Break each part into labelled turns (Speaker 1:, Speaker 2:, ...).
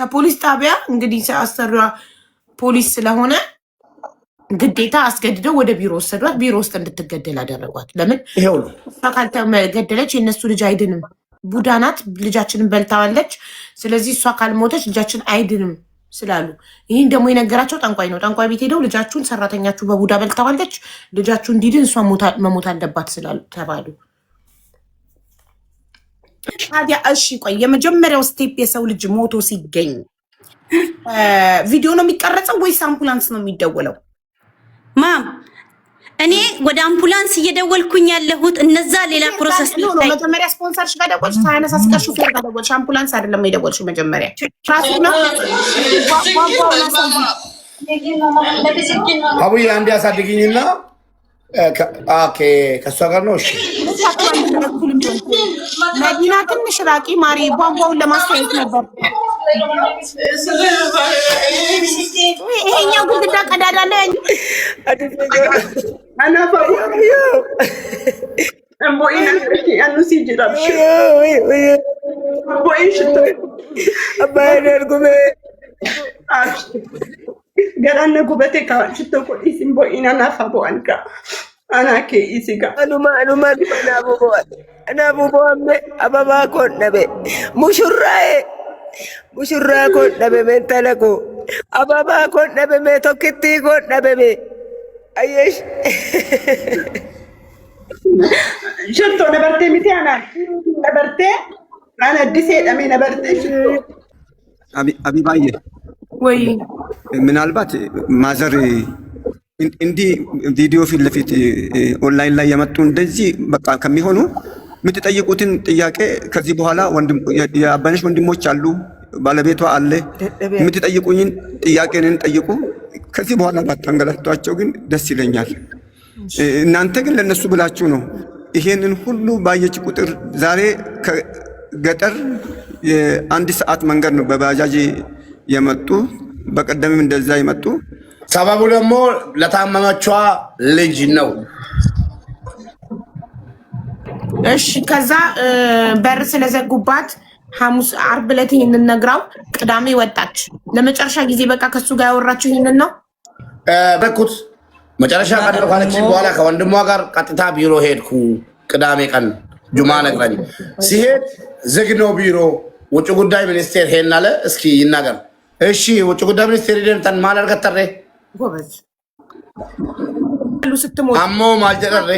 Speaker 1: ከፖሊስ ጣቢያ እንግዲህ አሰሪዋ ፖሊስ ስለሆነ ግዴታ አስገድደው ወደ ቢሮ ወሰዷት። ቢሮ ውስጥ እንድትገደል አደረጓት። ለምን
Speaker 2: ይሄው ነው
Speaker 1: ካልተገደለች የእነሱ ልጅ አይድንም። ቡዳ ናት፣ ልጃችንን በልታዋለች። ስለዚህ እሷ ካልሞተች ልጃችን አይድንም ስላሉ ይህን ደግሞ የነገራቸው ጠንቋይ ነው። ጠንቋይ ቤት ሄደው ልጃችሁን ሰራተኛችሁ በቡዳ በልታዋለች፣ ልጃችሁ እንዲድን እሷ መሞት አለባት ስላሉ ተባሉ። ታዲያ እሺ ቆይ የመጀመሪያው ስቴፕ የሰው ልጅ ሞቶ ሲገኝ ቪዲዮ ነው የሚቀረጸው ወይስ አምቡላንስ ነው የሚደወለው?
Speaker 3: ማም እኔ ወደ አምቡላንስ እየደወልኩኝ ያለሁት እነዛ ሌላ ፕሮሰስ
Speaker 1: ነው። መጀመሪያ ስፖንሰርሽ ጋር ደወልሽ፣ ሳይነስ አስቀር ሹፌር ጋር ደወልሽ። አምቡላንስ አይደለም የደወልሽው መጀመሪያ ራሱ ነው።
Speaker 2: አቡዬ አንዴ አሳድግኝና ኦኬ ከሷ ጋር ነው። እሺ
Speaker 1: መዲና ትንሽ ራቂ ማሪ፣ ቧንቧውን ለማስተያየት ነበር። ይሄኛው ግድግዳ ቀዳዳ ላይ
Speaker 4: Garanna gubate ka chitto ko isimbo ina nafa bo anka anake isiga
Speaker 5: anuma anabu bo amme ababa ko nabe mushurra ko nabe mentala ko ababa ko nabe me tokkitti ko nabe me ayesh
Speaker 4: chitto nabarte mitiana nabarte ana dise dame nabarte chitto
Speaker 2: አቢባዬ
Speaker 1: ወይ
Speaker 2: ምናልባት ማዘር እንዲህ ቪዲዮ ፊት ለፊት ኦንላይን ላይ የመጡ እንደዚህ በቃ ከሚሆኑ የምትጠይቁትን ጥያቄ ከዚህ በኋላ የአባነሽ ወንድሞች አሉ፣ ባለቤቷ አለ። የምትጠይቁኝን ጥያቄንን ጠይቁ። ከዚህ በኋላ ባታንገላቷቸው ግን ደስ ይለኛል። እናንተ ግን ለነሱ ብላችሁ ነው ይሄንን ሁሉ ባየች ቁጥር ዛሬ ከገጠር የአንድ ሰዓት መንገድ ነው በባጃጅ የመጡ በቀደምም እንደዛ ይመጡ።
Speaker 6: ሰበቡ ደግሞ ለታመመችዋ ልጅ ነው።
Speaker 1: እሺ ከዛ በር ስለዘጉባት ሐሙስ ዓርብ ዕለት ይሄንን ነግራው ቅዳሜ ወጣች። ለመጨረሻ ጊዜ በቃ ከሱ ጋር ያወራችሁ ይሄንን ነው
Speaker 6: በኩት መጨረሻ ቀን ካለች በኋላ ከወንድሟ ጋር ቀጥታ ቢሮ ሄድኩ። ቅዳሜ ቀን ጁማ ነግረኝ ሲሄድ ዝግ ነው ቢሮ። ውጭ ጉዳይ ሚኒስቴር ሄድን አለ። እስኪ ይናገር። እሺ ውጭ ጉዳይ ሚኒስቴር ሄደን ተን ማለር ከተረ
Speaker 1: ጎበዝ ሁሉ ስትሞት
Speaker 6: አሞ ማልጀረረ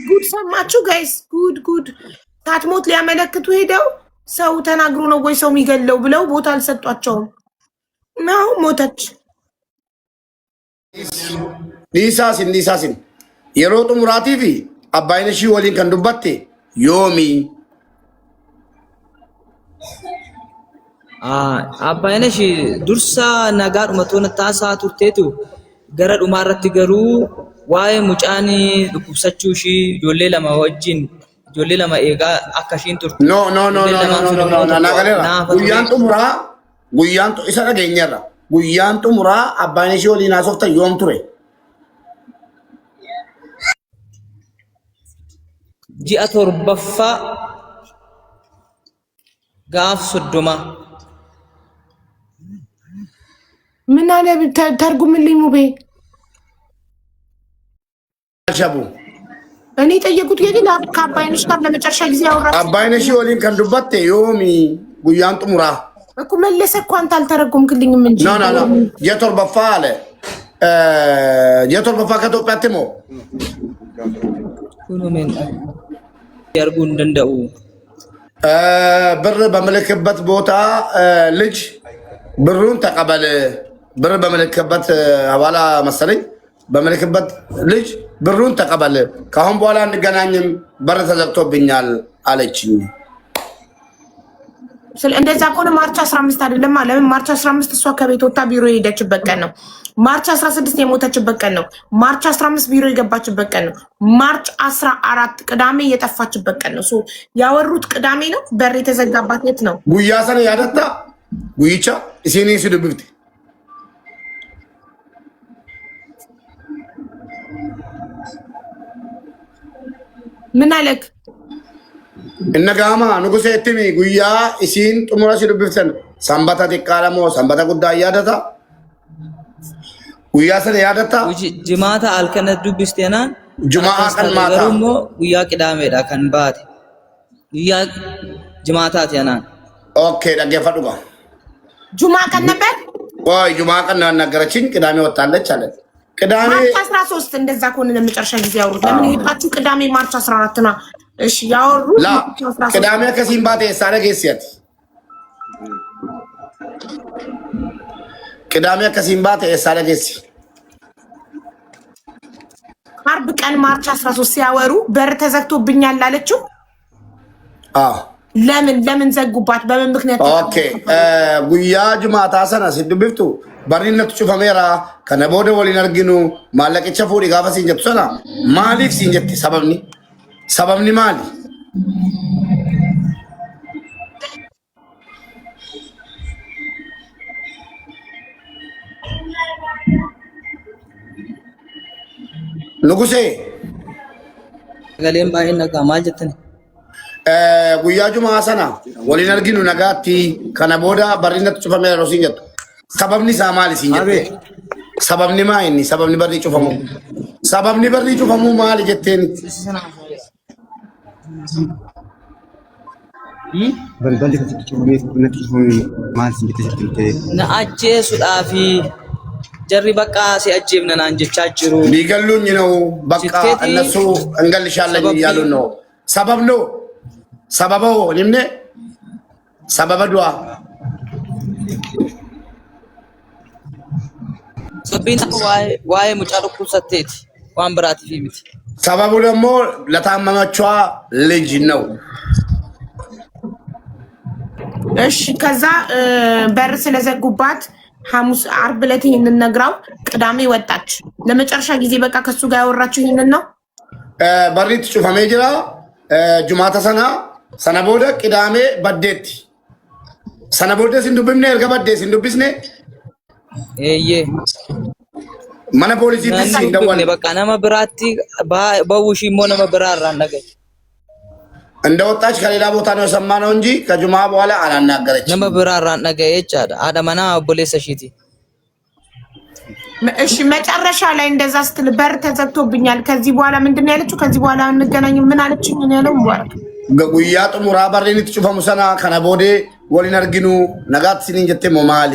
Speaker 1: ጉድ ሰማችሁ ጋይስ? ጉድ ታትሞት ሊያመለክቱ ሄደው ሰው ተናግሮ ነው ወይ ሰው የሚገለው ብለው ቦታ አልሰጧቸውም ነው። ሞተች።
Speaker 6: ኒሳሲን የሮጡ ሙራቲቪ አባይነሺ ወሊን ከንዱባቴ ዮሚ
Speaker 7: አባይነሽ ዱርሳ ነጋር መቶነ ታሳ ቱርቴቱ ገረ ዱማረት ገሩ ዋይ ሙጫኒ ዱኩብሰቹሺ ጆሌ ለማ ወጅን ጆሌ ለማ ኤጋ አካሺን ቱርቱ
Speaker 6: ኖ ጉያን ጡ ኢሳ ደገኘራ ጉያን ጡሙራ አባይነሺ ወሊን አሶፍተ ዮም ቱሬ
Speaker 7: ጂአ ቶርበፋ ጋፍ ሶዶማ
Speaker 1: ምን አለ ተርጉምልኝ ሙቤ።
Speaker 6: ሻቡ
Speaker 1: እኔ ጠየቁት የግል ከአባይነሽ ጋር ለመጨረሻ ጊዜ ያወራችሁ
Speaker 6: አባይነሺ ወሊን ከንዱባቴ ዮሚ ጉያን ጡሙራ
Speaker 1: እኮ መለሰ እኮ አንተ አልተረጎምክልኝም እንጂ
Speaker 6: ኖ የቶርበፋ አለ የቶርበፋ ከኢትዮጵያ ትሞ
Speaker 7: ሁሉምን ያርጉ እንደው
Speaker 6: ብር በመልክበት ቦታ ልጅ ብሩን ተቀበል። ብር በመልክበት አባላ መሰለኝ በመልክበት ልጅ ብሩን ተቀበል፣ ከአሁን በኋላ እንገናኝም፣ በር ተዘግቶብኛል አለችኝ።
Speaker 1: እንደዛ ከሆነ ማርች 15 አይደለም ለምን ማርች 15 እሷ ከቤት ወጣ ቢሮ የሄደችበት ቀን ነው። ማርች 16 የሞተችበት ቀን ነው። ማርች 15 ቢሮ የገባችበት ቀን ነው። ማርች 14 ቅዳሜ የጠፋችበት ቀን ነው። ያወሩት ቅዳሜ ነው። በር የተዘጋባት የት ነው?
Speaker 6: ጉያ ሰነ ያደታ ጉይቻ እሲኔ ሲድብብት
Speaker 1: ምን አለክ?
Speaker 6: Innagama nugusee ittimi guyyaa isiin xumura si dubbiftan sanbata xiqqaadha moo sanbata guddaa yaadata? Guyyaa sana yaadata?
Speaker 7: Jimaata halkan dubbisteenaan
Speaker 6: Jumaa kan maata.
Speaker 7: garuu immoo guyyaa qidaameedha kan baate. Guyyaa jimaataati anaan.
Speaker 6: Okay, dhaggeeffadhu gaa.
Speaker 1: Jumaa kan ነበር
Speaker 6: ወይ ጁማ ቀን ነገረችኝ። ቅዳሜ ወጣለች አለ። ቅዳሜ
Speaker 1: ማርች 13 እንደዛ ከሆነ ለመጨረሻ ጊዜ ያወሩት ለምን ይጣችሁ? ቅዳሜ ማርች 14 ነው። እሺ ያወሩት
Speaker 6: ላ ቅዳሜ ከሲምባቴ ሳረገሲያት ቅዳሜ ከሲምባቴ ሳረገሲ
Speaker 1: አርብ ቀን ማርች 13 ሲያወሩ በር ተዘግቶብኛል አለችው። ለምን ዘጉባት? በምን ምክንያት?
Speaker 6: ኦኬ ጉያ ጁማታ ሰና ሲድብፍቱ በሪነቱ ጩፈሜራ ከነቦደ ወሊን አርጊኑ ማለቀቸ ፉሪ ጋፋ ሲንጀቱ ሰና ማሊፍ ሲንጀቲ ሰበብኒ ማሊ ንጉሴ
Speaker 7: Galeen baay'een nagaa maal jettani?
Speaker 6: guyyaa jumaa sana waliin arginu nagaatti kana booda barrinatti cufamee yeroo siin jettu sababni isaa maali siin jette? Sababni maa inni sababni barri cufamu? Sababni barri cufamu maali jetteen?
Speaker 2: Balballi kan cufamee natti cufamee maal siin jette?
Speaker 7: Na ajjeesuudhaafi jarri bakka si ajjeefna naan jechaa jiru.
Speaker 6: ሊገሉኝ ነው በቃ እነሱ እንገልሻለን እያሉ ነው። ሰበብ ነው ሰበበው እኔም ሰበበ ዱአ
Speaker 7: Sabbiin waa'ee mucaa dhukkubsatteeti waan biraatiif miti.
Speaker 6: ሰበቡ ደግሞ ለታመመቿ ልጅ ነው።
Speaker 1: እሺ ከዛ በር ስለዘጉባት ሐሙስ አርብ ዕለት ይሄንን ነግራው ቅዳሜ ወጣች። ለመጨረሻ ጊዜ በቃ ከሱ ጋር ያወራችሁ ይሄንን ነው።
Speaker 6: በሪት ጩፈሜ ጅራ ጁማታ ሰና ቦደ ቅዳሜ በዴት ሰና ቦደ ሲንዱብምኔ እርገ በዴ ሲንዱብስኔ
Speaker 7: Eeyyee.
Speaker 6: mana poolisiitti siin dawwale
Speaker 7: Bakka nama biraatti bawushi immoo nama biraa irraan dhagaye.
Speaker 6: እንደወጣች ከሌላ ቦታ ነው የሰማነው እንጂ ከጁማ በኋላ አላናገረችም።
Speaker 7: Nama biraa irraan dhagaye jechaadha. Haadha manaa obboleessa ishiiti.
Speaker 1: እሺ መጨረሻ ላይ እንደዛ ስትል በር ተዘግቶብኛል ከዚህ በኋላ ምንድነው ያለችው? ከዚህ በኋላ እንገናኝ ምን አለችኝ? እኔ ያለው ሙባረክ
Speaker 6: ጉያ ጥሙራ በሪኒት ጩፈሙ ሰና ከነ ቦዴ ወሊን አርጊኑ ነጋት ሲኒን ጀቴ ሞማሊ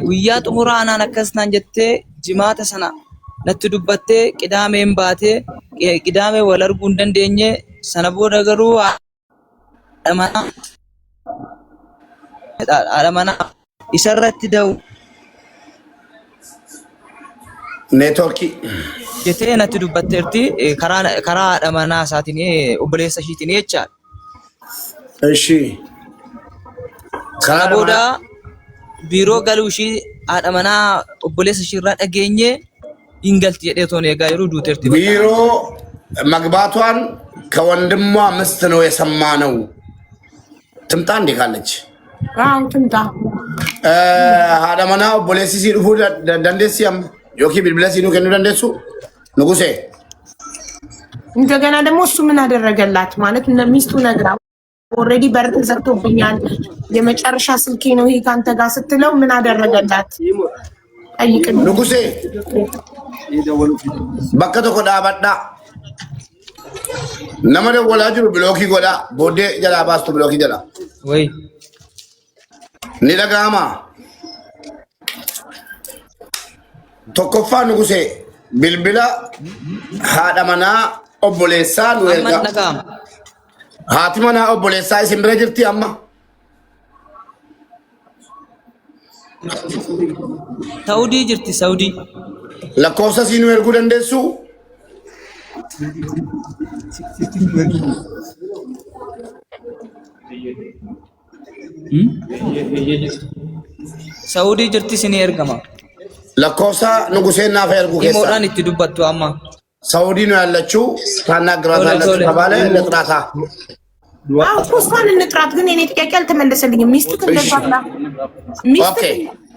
Speaker 7: Guyyaa xumuraa anaan akkas naan jettee jimaata sana natti dubbattee qidaameen baatee qidaamee wal arguu hin dandeenye sana booda garuu haadha manaa isarratti da'u
Speaker 6: ኔትወርኪ
Speaker 7: jettee natti dubbatteerti karaa haadha manaa isaatiin obboleessa ishiitiin jechaadha.
Speaker 6: እሺ
Speaker 7: Sana booda biiroo galuu ishii haadha manaa obboleessa ishii irraa dhageenye hin galti jedhee toon eegaa yeroo duuteerti.
Speaker 6: ቢሮ መግባቷን ከወንድሟ ምስት ነው የሰማነው። ትምጣ እንዴ ካለች
Speaker 1: አው ትምጣ
Speaker 6: ሀደ መና ኦቦሌሲ ሲዱፉ ደንዴሲ አም ዮኪ ቢልብለሲ ነው ከኑ ደንዴሱ ንጉሴ
Speaker 1: እንደገና ደግሞ እሱ ምን አደረገላት ማለት ሚስቱ ነግራ ኦሬዲ በር ተዘግቶብኛል የመጨረሻ ስልኬ ነው ይሄ ካንተ ጋር ስትለው ምን አደረገላት? ጠይቅኝ
Speaker 6: ንጉሴ bakka tokko dhaabadha nama dawwalaa jiru bilookii godha booddee jalaa baastu bilookii jala
Speaker 7: Way
Speaker 6: ni dhaga'ama tokkoffaa nugusee bilbila haadha manaa obboleessaa nu
Speaker 7: amma
Speaker 6: erga
Speaker 7: dhaga'ama.
Speaker 6: haati manaa obboleessaa isin bira jirti amma
Speaker 7: Saudii jirti Saudii.
Speaker 6: lakkoofsa sii nu erguu dandeessu
Speaker 7: Saudii jirti isin ergama.
Speaker 6: lakkoofsa nuguseen naaf ergu keessa
Speaker 7: Himoodhaan itti dubbattu amma.
Speaker 6: saudii nu ያለችው ታናግራታለች ተባለ ለጥራታ
Speaker 1: አው ፖስታን እንጥራት ግን እኔ ጥያቄ አልተመለሰልኝም።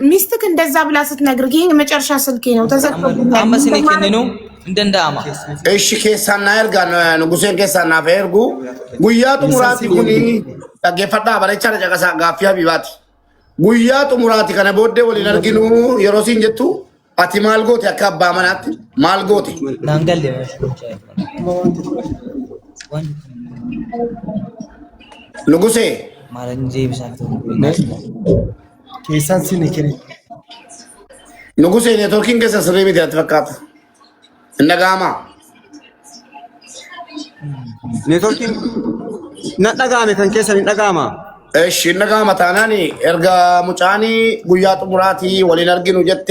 Speaker 1: ሚስትክ እንደዛ ብላ ስትነግር ይሄ የመጨረሻ ስልኬ ነው ተዘግቶብኛል።
Speaker 7: Amma isin kenninu እንደንዳማ
Speaker 6: እሺ ኬሳና ኤርጋ ንጉሴን ኬሳና ፈርጉ ጉያቱ ሙራቲ ኩኒ ታገፈዳ ባለቻ ለጨቀሳ ጋፊያ ቢባት ጉያቱ ሙራቲ ከነ ቦዴ ወሊን አርጊኑ የሮሲን ጀቱ አቲ ማልጎት ያካባ ማናት ማልጎት
Speaker 7: ናንገል
Speaker 6: ንጉሴ
Speaker 7: ማለንጂ ቢሳቶ
Speaker 8: ኬሳን ሲነከሪ
Speaker 6: ንጉሴ ኔትወርኪንግ ከሰስሬ ቤት ያተፈቃት እንደጋማ
Speaker 2: ኔትወርኪንግ ነጠጋሜ ከንኬሰን እንደጋማ
Speaker 6: እሺ እንደጋማ ታናኒ ኤርጋ ሙጫኒ ጉያቱ ሙራቲ ወሊን አርጊኑ ጀቴ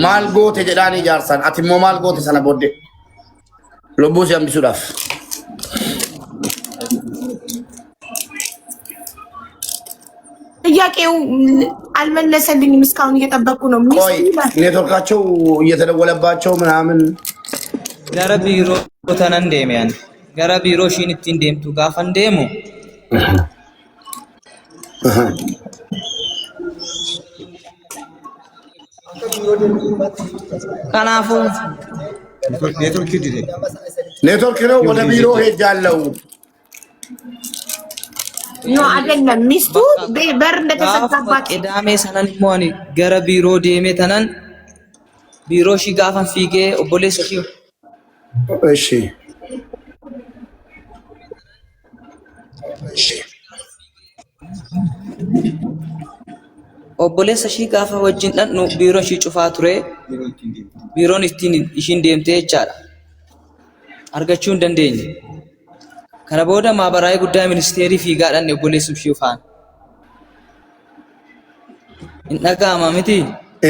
Speaker 6: ማልጎት ጀዳኒ ጃርሳን አቲሞ ማልጎት ሰነ ቦዴ ሎቡስ ያምሱዳፍ
Speaker 1: ጥያቄው አልመለሰልኝም። እስካሁን እየጠበቅኩ ነው።
Speaker 6: ቆይ ኔትወርካቸው እየተደወለባቸው ምናምን
Speaker 7: ገረ ቢሮ ተነን ደሚያን ገረ ቢሮ ሺንቲ እንደምቱ ጋፈን ደሙ ካናፉ
Speaker 6: ኔትወርክ ነው ወደ ቢሮ ሄጃለሁ
Speaker 1: ኖ አይደለም። ሚስቱ በር እንደተሰጣባት
Speaker 7: ቅዳሜ ሰነን ሞኒ ገረ ቢሮ ደሜ ተነን ቢሮ ሺ ጋፈን ፊጌ ኦቦሌ ሰፊው
Speaker 6: እሺ
Speaker 7: ኦቦሌ ሰሺ ጋፈ ወጅን ደን ነው ቢሮ ሺ ጩፋ ቱሬ ቢሮን እስቲን ኢሽን ደምቴ ይቻላ አርጋቹን ደንደኝ ከነ ቦደ ማህበራዊ ጉዳይ ሚኒስቴሪ ፊጋዳን ኦቦሌ ሱብሺፋን እነጋማ ሚቲ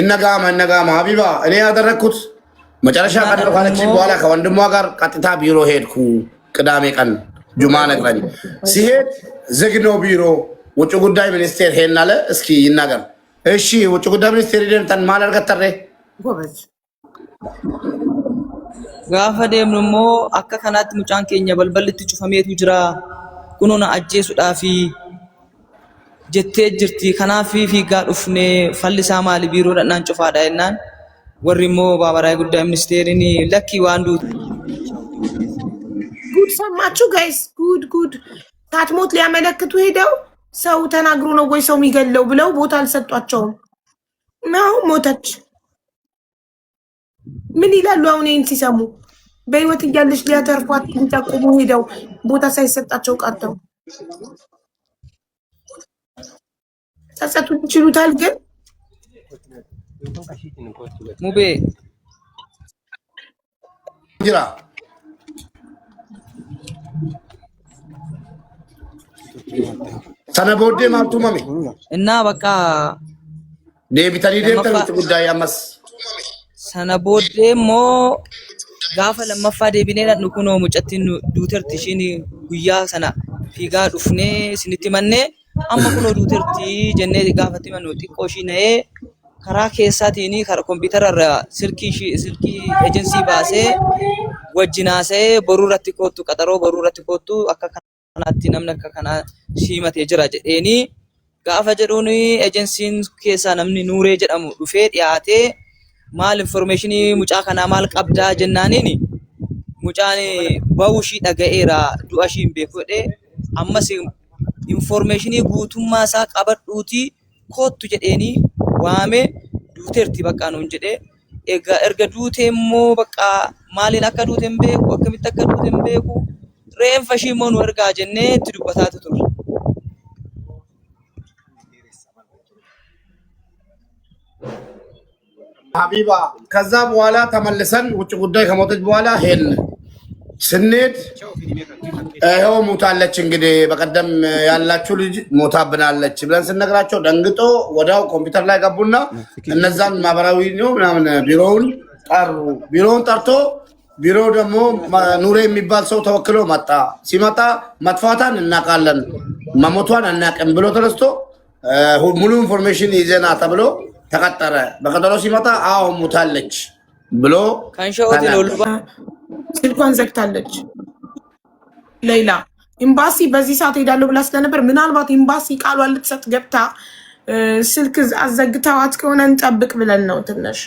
Speaker 6: እነጋማ ሀቢባ እኔ ያደረኩት መጨረሻ ቀን ካለች በኋላ ከወንድሟ ጋር ቀጥታ ቢሮ ሄድኩ። ቅዳሜ ቀን ጁማ ነግረኝ ሲሄድ ዝግ ነው ቢሮ። ውጭ ጉዳይ ሚኒስቴር ሄድን አለ። እስኪ ይናገር። እሺ ውጭ ጉዳይ ሚኒስቴር ሄደን ማን አርገተረ
Speaker 1: ጎበዝ
Speaker 7: ጋፈ ደምሞ አከ ከናት ሙጫን ኬኛ በልበልት ጩፈሜቱ ጅራ ኩኖና አጄሱዳፊ ጀቴ ጅርቲ ከናፊ ፊጋ ዱፍኔ ፈልሳ ማሊ ቢሮ ደናን ጩፋዳ እናን ወሪሞ ባባራይ ጉዳይ ሚኒስቴሪኒ ለኪ ዋንዱ
Speaker 1: ጉድ ሰማችሁ ጋይስ? ጉድ ታትሞት ሊያመለክቱ ሄደው ሰው ተናግሮ ነው ወይ ሰው የሚገለው ብለው ቦታ አልሰጧቸውም። ነው ሞተች። ምን ይላሉ አሁን ይህን ሲሰሙ? በህይወት እያለች ሊያተርፏት ሊጠቁሙ ሄደው ቦታ ሳይሰጣቸው ቀርተው ጸጸቱን ይችሉታል ግን
Speaker 7: ሙቤ
Speaker 6: ጅራ ሰነቦዴ ማልቱ ማሚ
Speaker 7: እና በቃ
Speaker 6: ዴቢታኒ ውጭ ጉዳይ አመስ
Speaker 7: ሰነቦዴ ሞ ጋፈ ለመፋ ዴቢኔ ዳን ኩኖ ሙጨቲን ዱተርቲ ሽኒ ጉያ ሰና ፊጋ ዱፍኔ ስንቲ መኔ አማ ኩኖ ዱተርቲ ጀኔ ጋፈቲ መኑ ጢቆሺ ነኤ ከራ ኬሳቲኒ ከራ ኮምፒውተር ራ ስልኪ ኤጀንሲ ባሴ ወጅናሴ በሩራቲ ኮቱ ቀጠሮ በሩራቲ ኮቱ አካ ከናቲ ነምነ ከና ሺመቴ ጅራ ጀዴኒ ጋፈ ጀዱኒ ኤጀንሲን ኬሳ ነምኒ ኑሬ ጀዳሙ ዱፌ ዲያቴ ማል ኢንፎርሜሽን ሙጫ ከና ማል ቀብዳ ጀናኒኒ ሙጫኒ ባውሺ ደገኤራ ዱአሺን ቤኮዴ አመስ ኢንፎርሜሽን ጉቱማ ሳ ቀበዱቲ ኮቱ ጀዴኒ ዋሜ ዱተርቲ በቃ ነው እንጀዴ ኤርገ ዱቴሞ በቃ ማሊን አካ ዱቴም ቤኩ አከሚት አካ ዱቴም ቤኩ ሬን ፈሺሞን ወርጋ ጀኔ ትዱበታቱ ቱር
Speaker 6: ሀቢባ ከዛ በኋላ ተመልሰን ውጭ ጉዳይ ከሞተች በኋላ ሄድን። ስንሄድ ይኸው ሞታለች። እንግዲህ በቀደም ያላችሁ ልጅ ሞታብናለች ብለን ስነግራቸው ደንግጦ ወዲያው ኮምፒውተር ላይ ገቡና እነዛን ማህበራዊ ነው ምናምን ቢሮውን ጠሩ። ቢሮውን ጠርቶ ቢሮ ደግሞ ኑሬ የሚባል ሰው ተወክሎ መጣ። ሲመጣ መጥፋቷን እናውቃለን መሞቷን አናውቅም ብሎ ተነስቶ ሙሉ ኢንፎርሜሽን ይዘና ተብሎ ተቀጠረ። በቀጠሮ ሲመጣ አዎ ሞታለች ብሎ
Speaker 7: ካንሾት ነው
Speaker 1: ስልኳን ዘግታለች። ሌላ ኤምባሲ በዚህ ሰዓት ሄዳለሁ ብላ ስለነበር ምናልባት ኤምባሲ ቃሏን ልትሰጥ ገብታ ስልክ አዘግታዋት ከሆነ እንጠብቅ ብለን ነው ትንሽ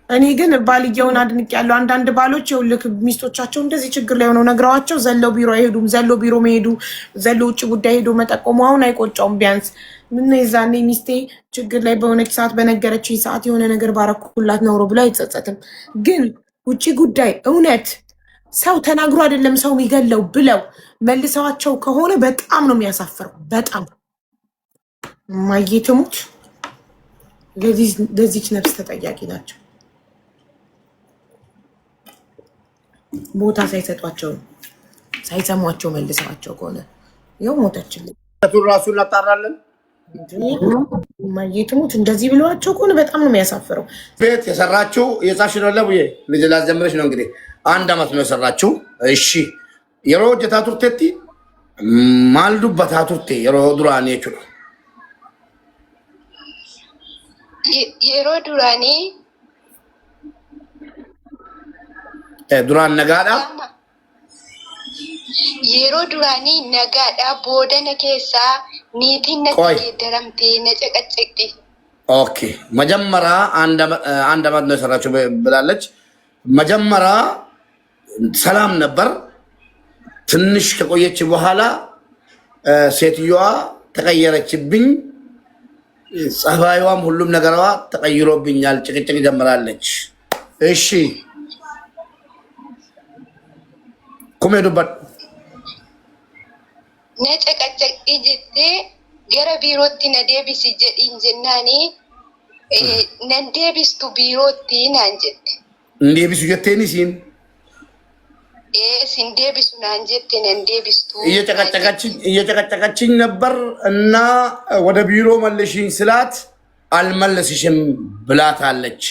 Speaker 1: እኔ ግን ባልየውን አድንቅ ያለው አንዳንድ ባሎች ይኸውልህ ሚስቶቻቸው እንደዚህ ችግር ላይ ሆነው ነግረዋቸው ዘለው ቢሮ አይሄዱም። ዘለው ቢሮ መሄዱ ዘለው ውጭ ጉዳይ ሄዶ መጠቆሙ አሁን አይቆጫውም። ቢያንስ ምን የዛኔ ሚስቴ ችግር ላይ በሆነች ሰዓት በነገረችኝ ሰዓት የሆነ ነገር ባረኩላት ኖሮ ብሎ አይጸጸትም። ግን ውጭ ጉዳይ እውነት ሰው ተናግሮ አይደለም ሰው የሚገለው ብለው መልሰዋቸው ከሆነ በጣም ነው የሚያሳፍረው። በጣም ማየትሙት ለዚች ነፍስ ተጠያቂ ናቸው። ቦታ ሳይሰጧቸው ሳይሰሟቸው መልሰዋቸው ከሆነ ይኸው ሞተችልኝ።
Speaker 6: ራሱ እናጣራለን።
Speaker 1: ማየትሙት እንደዚህ ብለዋቸው ከሆነ በጣም ነው የሚያሳፍረው።
Speaker 6: ቤት የሰራችው የጻፍሽ ነው ለቡዬ ልጅ ላስጀምረሽ ነው እንግዲህ 1 ዓመት ነው የሰራችው። እሺ የሮ ጀታ ቱርቴቲ ማልዱበታ ቱርቴ የሮ ዱራኔ ቹ
Speaker 8: የሮ ዱራኔ
Speaker 6: ዱራን ነጋዳ
Speaker 8: የሮ ዱራኒ ነጋዳ ቦደነ ኬሳ ኒቲን ነገደረምቴ ነጨቀጨቂ
Speaker 6: ኦኬ መጀመሪያ 1 ዓመት ነው የሰራችው ብላለች። መጀመሪያ ሰላም ነበር። ትንሽ ከቆየች በኋላ ሴትዮዋ ተቀየረችብኝ። ጸባይዋም ሁሉም ነገሯ ተቀይሮብኛል። ጭቅጭቅ ጀምራለች። እሺ ኩሜዱበት
Speaker 8: ነጨቀጨቂ ጅቴ ገረ ቢሮቲ ነዴቢስ ጀዲን ጀናኒ ነንዴቢስቱ ቢሮቲ ናንጀት
Speaker 6: እንዴቢሱ ጀቴኒ ሲን
Speaker 8: ሲንዴቢሱ ናንጀት ነንዴቢስቱ
Speaker 6: እየጨቀጨቀችኝ ነበር እና ወደ ቢሮ መልሽኝ ስላት አልመለስሽም ብላታለች።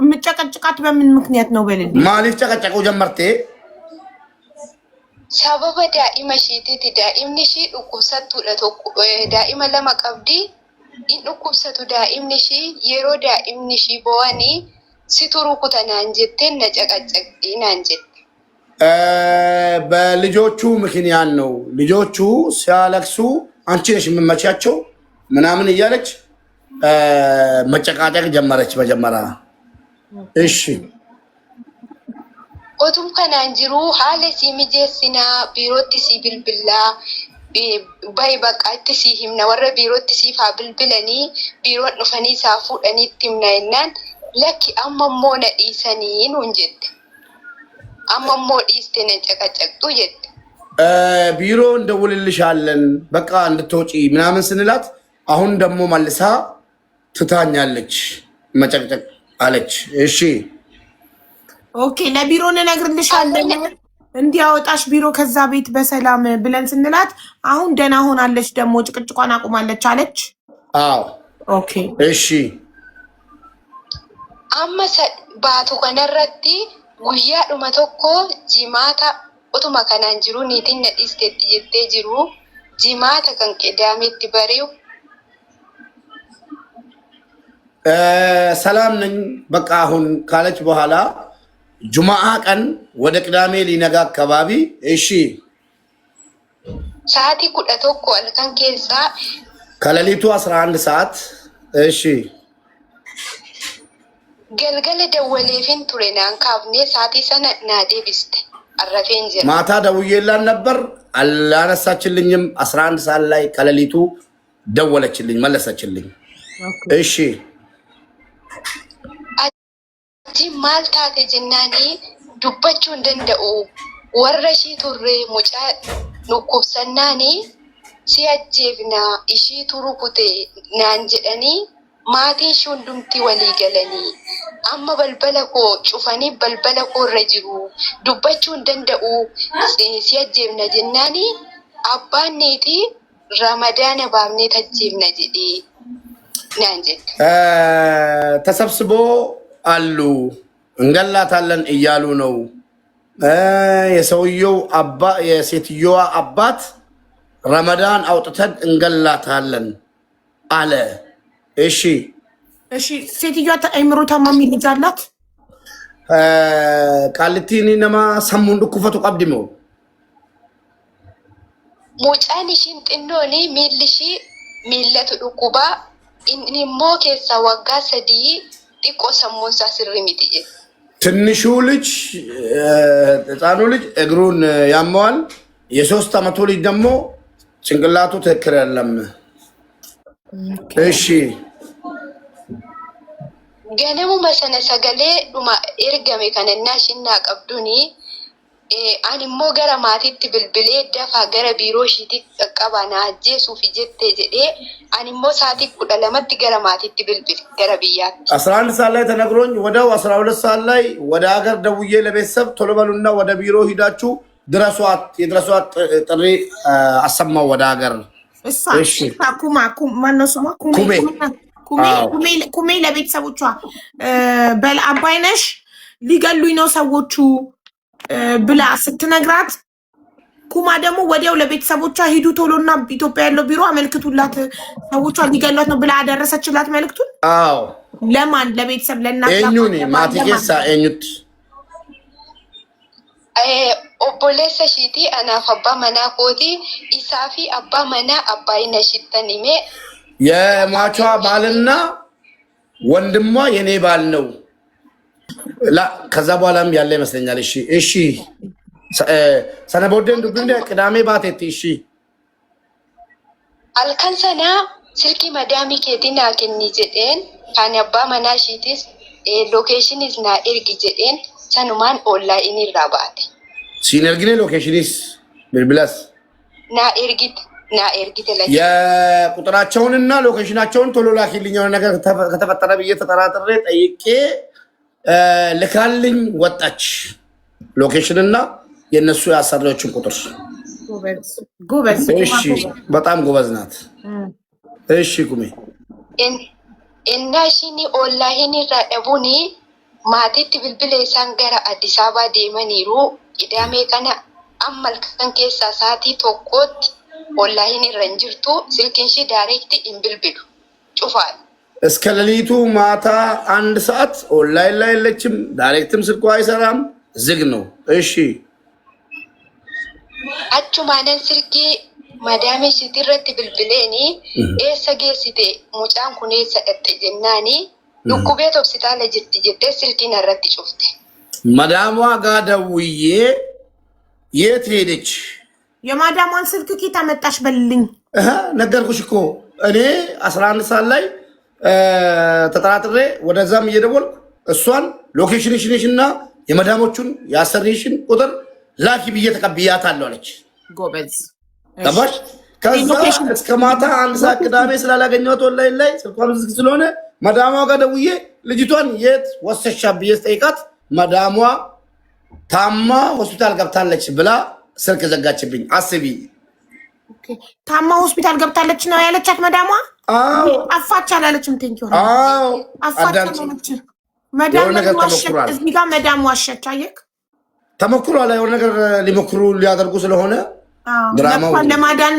Speaker 1: የምጨቀጭቃት በምን ምክንያት ነው? በልልኝ
Speaker 6: ማሊፍ ጨቀጨቁ ጀመርቴ
Speaker 8: sababa daa'ima ishiitiiti. Daa'imni ishii dhukkubsattuudha. Daa'ima 2 qabdi. In dhukkubsatu daa'imni ishii yeroo daa'imni ishii bo'anii situ rukuta naan jettee na caqacaqii naan jette.
Speaker 6: በልጆቹ ምክንያት ነው። ልጆቹ ሲያለቅሱ አንቺ ነሽ የምመቻቸው ምናምን እያለች መጨቃጨቅ ጀመረች መጀመሪያ። እሺ
Speaker 8: otum kanaan jiru haala si mijeessinaa biirootti si bilbilaa bayi bakka itti si himna warra biirootti siif haa bilbilanii biiroon dhufanii isaa fuudhanii itti himna jennaan lakki amma immoo na dhiisanii nuun jette. Amma immoo dhiiste nan caqacaqxu jette.
Speaker 6: ቢሮ እንደውልልሻለን በቃ እንድትወጪ ምናምን ስንላት አሁን ደግሞ መልሳ ትታኛለች። መጨቅጨቅ አለች። እሺ
Speaker 1: ኦኬ ለቢሮ እንነግርልሻለን እንዲያወጣሽ ቢሮ ከዛ ቤት በሰላም ብለን ስንላት አሁን ደህና ሆናለች፣ ደግሞ ጭቅጭቋን አቁማለች አለች።
Speaker 6: አዎ
Speaker 1: ኦኬ
Speaker 6: እሺ
Speaker 8: አመሰ ባቱ ከነረቲ ጉያዱማ ቶኮ ጂማታ ኦቱማ ከናን ጅሩ ኒቲን ነዲስቴት ጀቴ ጅሩ ጂማታ ከን ቅዳሜት በሬው
Speaker 6: ሰላም ነኝ በቃ አሁን ካለች በኋላ ጁማአ ቀን ወደ ቅዳሜ ሊነጋ አካባቢ እሺ
Speaker 8: ሰዓቲ ኩዳ ቶኮ አልካን ኬሳ
Speaker 6: ከሌሊቱ 11 ሰዓት እሺ
Speaker 8: ገልገለ ደወሌፊን ቱሬናን ካብኔ ሰዓቲ ሰነ ናዴ ቢስተ አረፌን ጀ
Speaker 6: ማታ ደውዬላን ነበር አላነሳችልኝም። 11 ሰዓት ላይ ከሌሊቱ ደወለችልኝ መለሰችልኝ። እሺ
Speaker 8: maal taate jennaani dubbachuu hin danda'u warra ishii turre mucaa dhukkubsannaani si ajjeefna ishii rukute naan jedhanii maatiin ishii hundumti walii galanii amma balbala koo cufanii balbala koo irra jiru dubbachuu hin danda'u si ajjeefna jennaani abbaan neetii ramadaana baafnee tajjeefna jedhee naan jedhe
Speaker 6: ተሰብስቦ አሉ እንገላታለን እያሉ ነው። የሰውየው አባ የሴትዮዋ አባት ረመዳን አውጥተን እንገላታለን አለ። እሺ
Speaker 1: እሺ ሴትዮዋ አይምሮ ታማሚ ልጅ አላት።
Speaker 6: ቃልቲኒ ነማ ሰሙን ዱኩፈቱ ቀብድሞ
Speaker 8: ሙጫን ኢሽን ጥኖኒ ሚልሺ ሚለቱ ዱኩባ ኢንሞ ኬሳ ወጋ ሰዲ ጢቆ ሰሞንሳ ስርሚት ጀ
Speaker 6: ትንሹ ልጅ ህፃኑ ልጅ እግሩን ያመዋል። የ3 ዓመቱ ልጅ ደግሞ ጭንቅላቱ ትክክል አይደለም። እሺ
Speaker 8: ገነሙ መሰነ ሰገሌ ዱማ ኤርገሜ ከነና ሽና ቀብዱኒ አኒሞ ገረ ማቲት ብልብሌ ደፋ ገረ ቢሮ ሺቲ ቀባና ጄሱ ፊጀቴ ጀዴ አኒሞ ሳቲ ኩደለመት ገረ ማቲት ብልብል ገረ ብያት
Speaker 6: 11 ሰዓት ላይ ተነግሮኝ ወዳው 12 ሰዓት ላይ ወደ ሀገር ደውዬ ለቤተሰብ ቶሎ በሉና ወደ ቢሮ ሂዳችሁ ድረሷት የድረሷት ጥሪ አሰማው ወደ ሀገር።
Speaker 1: እሺ ኩማ ማነሱማ ኩሜ ለቤተሰቦቿ በል አባይነሽ ሊገሉኝ ነው ሰዎቹ ብላ ስትነግራት ኩማ ደግሞ ወዲያው ለቤተሰቦቿ ሂዱ ቶሎና ኢትዮጵያ ያለው ቢሮ አመልክቱላት ሰዎቿ ሊገሏት ነው ብላ አደረሰችላት መልክቱን።
Speaker 6: አዎ
Speaker 1: ለማን? ለቤተሰብ ለእናት
Speaker 6: ኤኙኒ ማቲኬሳ ኤኙት
Speaker 8: ኦቦሌሰ ሺቲ አናፍ አባ መና ኮቲ ኢሳፊ አባ መና አባይነሽ ተኒሜ
Speaker 6: የሟቿ ባልና ወንድሟ የኔ ባል ነው። ከዛ በኋላም ያለ ይመስለኛል። እሺ ሰነቦደን ዱብንደ ቅዳሜ ባቴት እሺ
Speaker 8: አልከንሰና ስልኪ መዳሚ ኬቲና ከኒ ጀዴን ካን አባ መና ሺቲስ ሎኬሽን ኢዝና ኤርጊ ጀዴን ሰኑማን ኦንላይን ይራባቴ
Speaker 6: ሲነርግኔ ሎኬሽንስ ብልብላስ
Speaker 8: ና ኤርጊት
Speaker 6: የቁጥራቸውንና ሎኬሽናቸውን ቶሎ ላኪልኝ። የሆነ ነገር ከተፈጠረ ብዬ ተጠራጥሬ ጠይቄ ልካልኝ ወጣች። ሎኬሽንና የነሱ ያሰሪዎችን ቁጥር።
Speaker 1: ጎበዝ።
Speaker 6: እሺ በጣም ጎበዝ ናት። እሺ ኩሜ
Speaker 8: እናሽኒ ኦንላይን ረደቡኒ ማቲት ብልብሌ ሳንገራ አዲስ አበባ ዴመኒሩ ቅዳሜ ከነ አመል ከን ኬሳ ሳቲ ቶኮት ኦንላይን ረንጅርቱ ስልክንሺ ዳይሬክት ኢምብልብሉ ጩፋል
Speaker 6: እስከ ሌሊቱ ማታ 1 ሰዓት ኦንላይን ላይ የለችም። ዳይሬክትም ስልኳ አይሰራም፣ ዝግ ነው። እሺ
Speaker 8: አቹ ማነን ስልኪ ማዳሜ ሲትረት ብልብሌኒ ኤሰጌሲቴ ሙጫን ኩኔ ሰደት ጀናኒ ዱኩቤት ሆስፒታል ጅት ጅት ስልኪ ነረት ጩፍቴ
Speaker 6: ማዳሟ ጋር ደውዬ የት ሄደች?
Speaker 1: የማዳሟን ስልክ ኪታ መጣሽ በልልኝ።
Speaker 6: ነገርኩሽ እኮ እኔ 11 ሰዓት ላይ ተጠራጥሬ ወደዛም እየደወልኩ እሷን ሎኬሽንሽንና የማዳሞቹን ያሰሪሽን ቁጥር ላኪ ብዬ ተቀብያታለሁ አለች።
Speaker 1: ጎበዝ
Speaker 6: ገባሽ? ከዛ እስከ ማታ 1 ሰዓት ቅዳሜ ስላላገኘኋት ኦንላይን ላይ ስልኳን ዝግ ስለሆነ ማዳሟ ጋር ደውዬ ልጅቷን የት ወሰሻ ብዬ ስጠይቃት ማዳሟ ታማ ሆስፒታል ገብታለች ብላ ስልክ ዘጋችብኝ። አስቢ።
Speaker 1: ታማ ሆስፒታል ገብታለች ነው ያለቻት መዳሟ።
Speaker 6: አዎ
Speaker 1: አፋች አላለችም። ቴንኪው።
Speaker 6: አዎ
Speaker 1: አፋች አላለች መዳም። እዚህ ጋር መዳም ዋሸች። አየክ
Speaker 6: ተሞክሮ ላይ የሆነ ነገር ሊሞክሩ ሊያደርጉ ስለሆነ ድራማው
Speaker 1: ለማዳን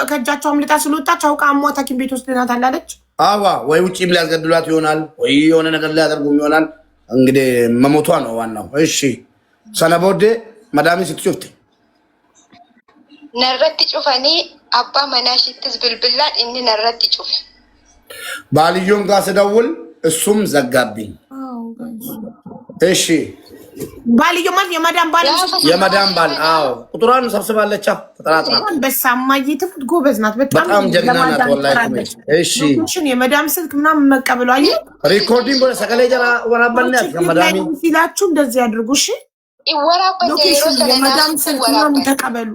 Speaker 1: ከእጃቸው አምልጣ ስለወጣች አውቃ አሟት ሐኪም ቤት ወስደናታል አለች።
Speaker 6: አዋ ወይ ውጪም ሊያስገድሏት ይሆናል ወይ የሆነ ነገር ሊያደርጉ ይሆናል። እንግዲህ መሞቷ ነው ዋናው። እሺ ሰነቦዴ መዳሚ ስትጮፍት
Speaker 8: ነረት ጩፈኒ አባ መናሽትስ ብልብላን እኒ ነረት ጩፍ
Speaker 6: ባልዮን ጋር ስደውል እሱም ዘጋብኝ። እሺ
Speaker 1: ባልዮ ማለት የማዳም ባል አዎ ቁጥሯን ሰብስባለች። ተጠራጥራ በሳማዬ ትፍት ጎበዝ ናት።
Speaker 6: በጣም ጀግና ናት ወላሂ። እሺ
Speaker 1: የማዳም ስልክ ምናምን መቀበሉ አይ
Speaker 6: ሪኮርዲንግ ወደ ሰከለ ጀራ ወራባልኛት ከማዳሚ
Speaker 1: ሲላችሁ እንደዚህ አድርጉ። እሺ
Speaker 8: ይወራበል
Speaker 1: የማዳም ስልክ ምናምን ተቀበሉ።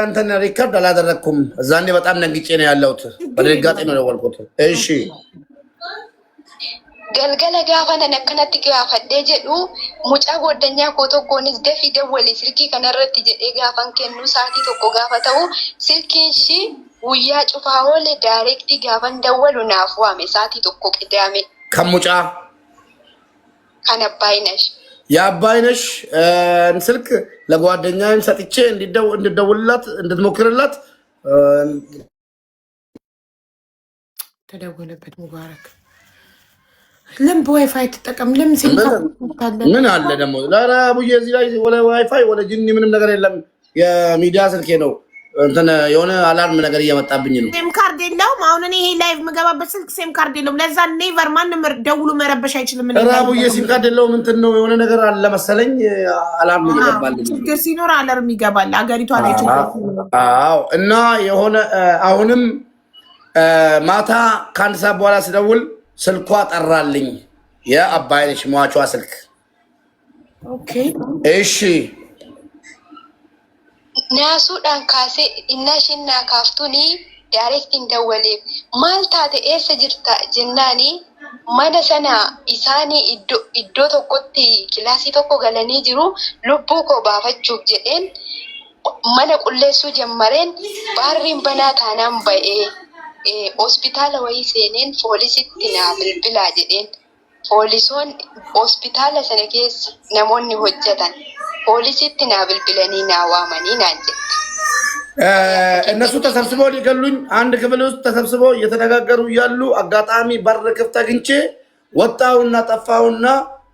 Speaker 6: እንትን ሪከርድ አላደረኩም። እዛኔ በጣም ነግጬ ነው ያለሁት። በድንጋጤ ነው የደወልኩት። እሺ
Speaker 8: ገልገለ ጋፈነ ነከነት ጋፈደ ጀዱ ሙጫ ጎደኛ ኮቶኮንስ ደፊ ደወሊ ስልኪ ከነረት ጀዴ ጋፈን ከኑ ሳቲ ቶኮ ጋፈተው ስልኪንሺ ውያ ጩፋውል ዳይሬክት ጋፈን ደወሉ ናፍዋሜ ሳቲ ቶኮ ቅዳሜ
Speaker 6: ከሙጫ
Speaker 8: ከነባይነሽ
Speaker 6: የአባይነሽ ስልክ ለጓደኛዬም ሰጥቼ እንድደውልላት እንድትሞክርላት
Speaker 1: ተደወለበት። ሙባረክ ለምን በዋይፋይ ተጠቀም? ለምን
Speaker 6: ምን አለ ደግሞ ለራቡዬ እዚህ ላይ ወለ ዋይፋይ ወለ ጂኒ ምንም ነገር የለም። የሚዲያ ስልኬ ነው። እንትን የሆነ አላርም ነገር እየመጣብኝ ነው።
Speaker 1: ሴም ካርድ የለውም። አሁን እኔ ይሄ ላይቭ የምገባበት ስልክ ሴም ካርድ የለውም። ለዛ ኔቨር ማንም ደውሎ መረበሽ አይችልም።
Speaker 6: ራቡዬ ሲም ካርድ የለውም። እንትን ነው የሆነ ነገር አለ መሰለኝ አላርም ይገባል።
Speaker 1: ችግር ሲኖር አላርም ይገባል። አገሪቷ ላይ ችግር ሲኖር
Speaker 6: አዎ። እና የሆነ አሁንም ማታ ከአንድ ሰዓት በኋላ ስደውል ስልኳ ጠራልኝ። የአባይነሽ ሟቿ ስልክ።
Speaker 1: ኦኬ
Speaker 6: እሺ
Speaker 8: naasuudhaan kaasee innashinnaa kaaftuni daarektiin dawwaleef maal taate eessa jirta jennaani mana sana isaanii iddoo tokkotti kilaasii tokko galanii jiru lubbuu koo baafachuuf jedheen mana qulleessuu jammareen baarriin banaa taanaan ba'ee hospitaala wayii seeneen poolisitti naa bilbilaa jedheen poolisoon hospitaala sana keessa namoonni hojjetan poolisitti naa bilbilanii naa waamanii naan jette
Speaker 6: እነሱ ተሰብስበው ሊገሉኝ አንድ ክፍል ውስጥ ተሰብስበው እየተነጋገሩ እያሉ አጋጣሚ በር ክፍት አግኝቼ ወጣውና ጠፋውና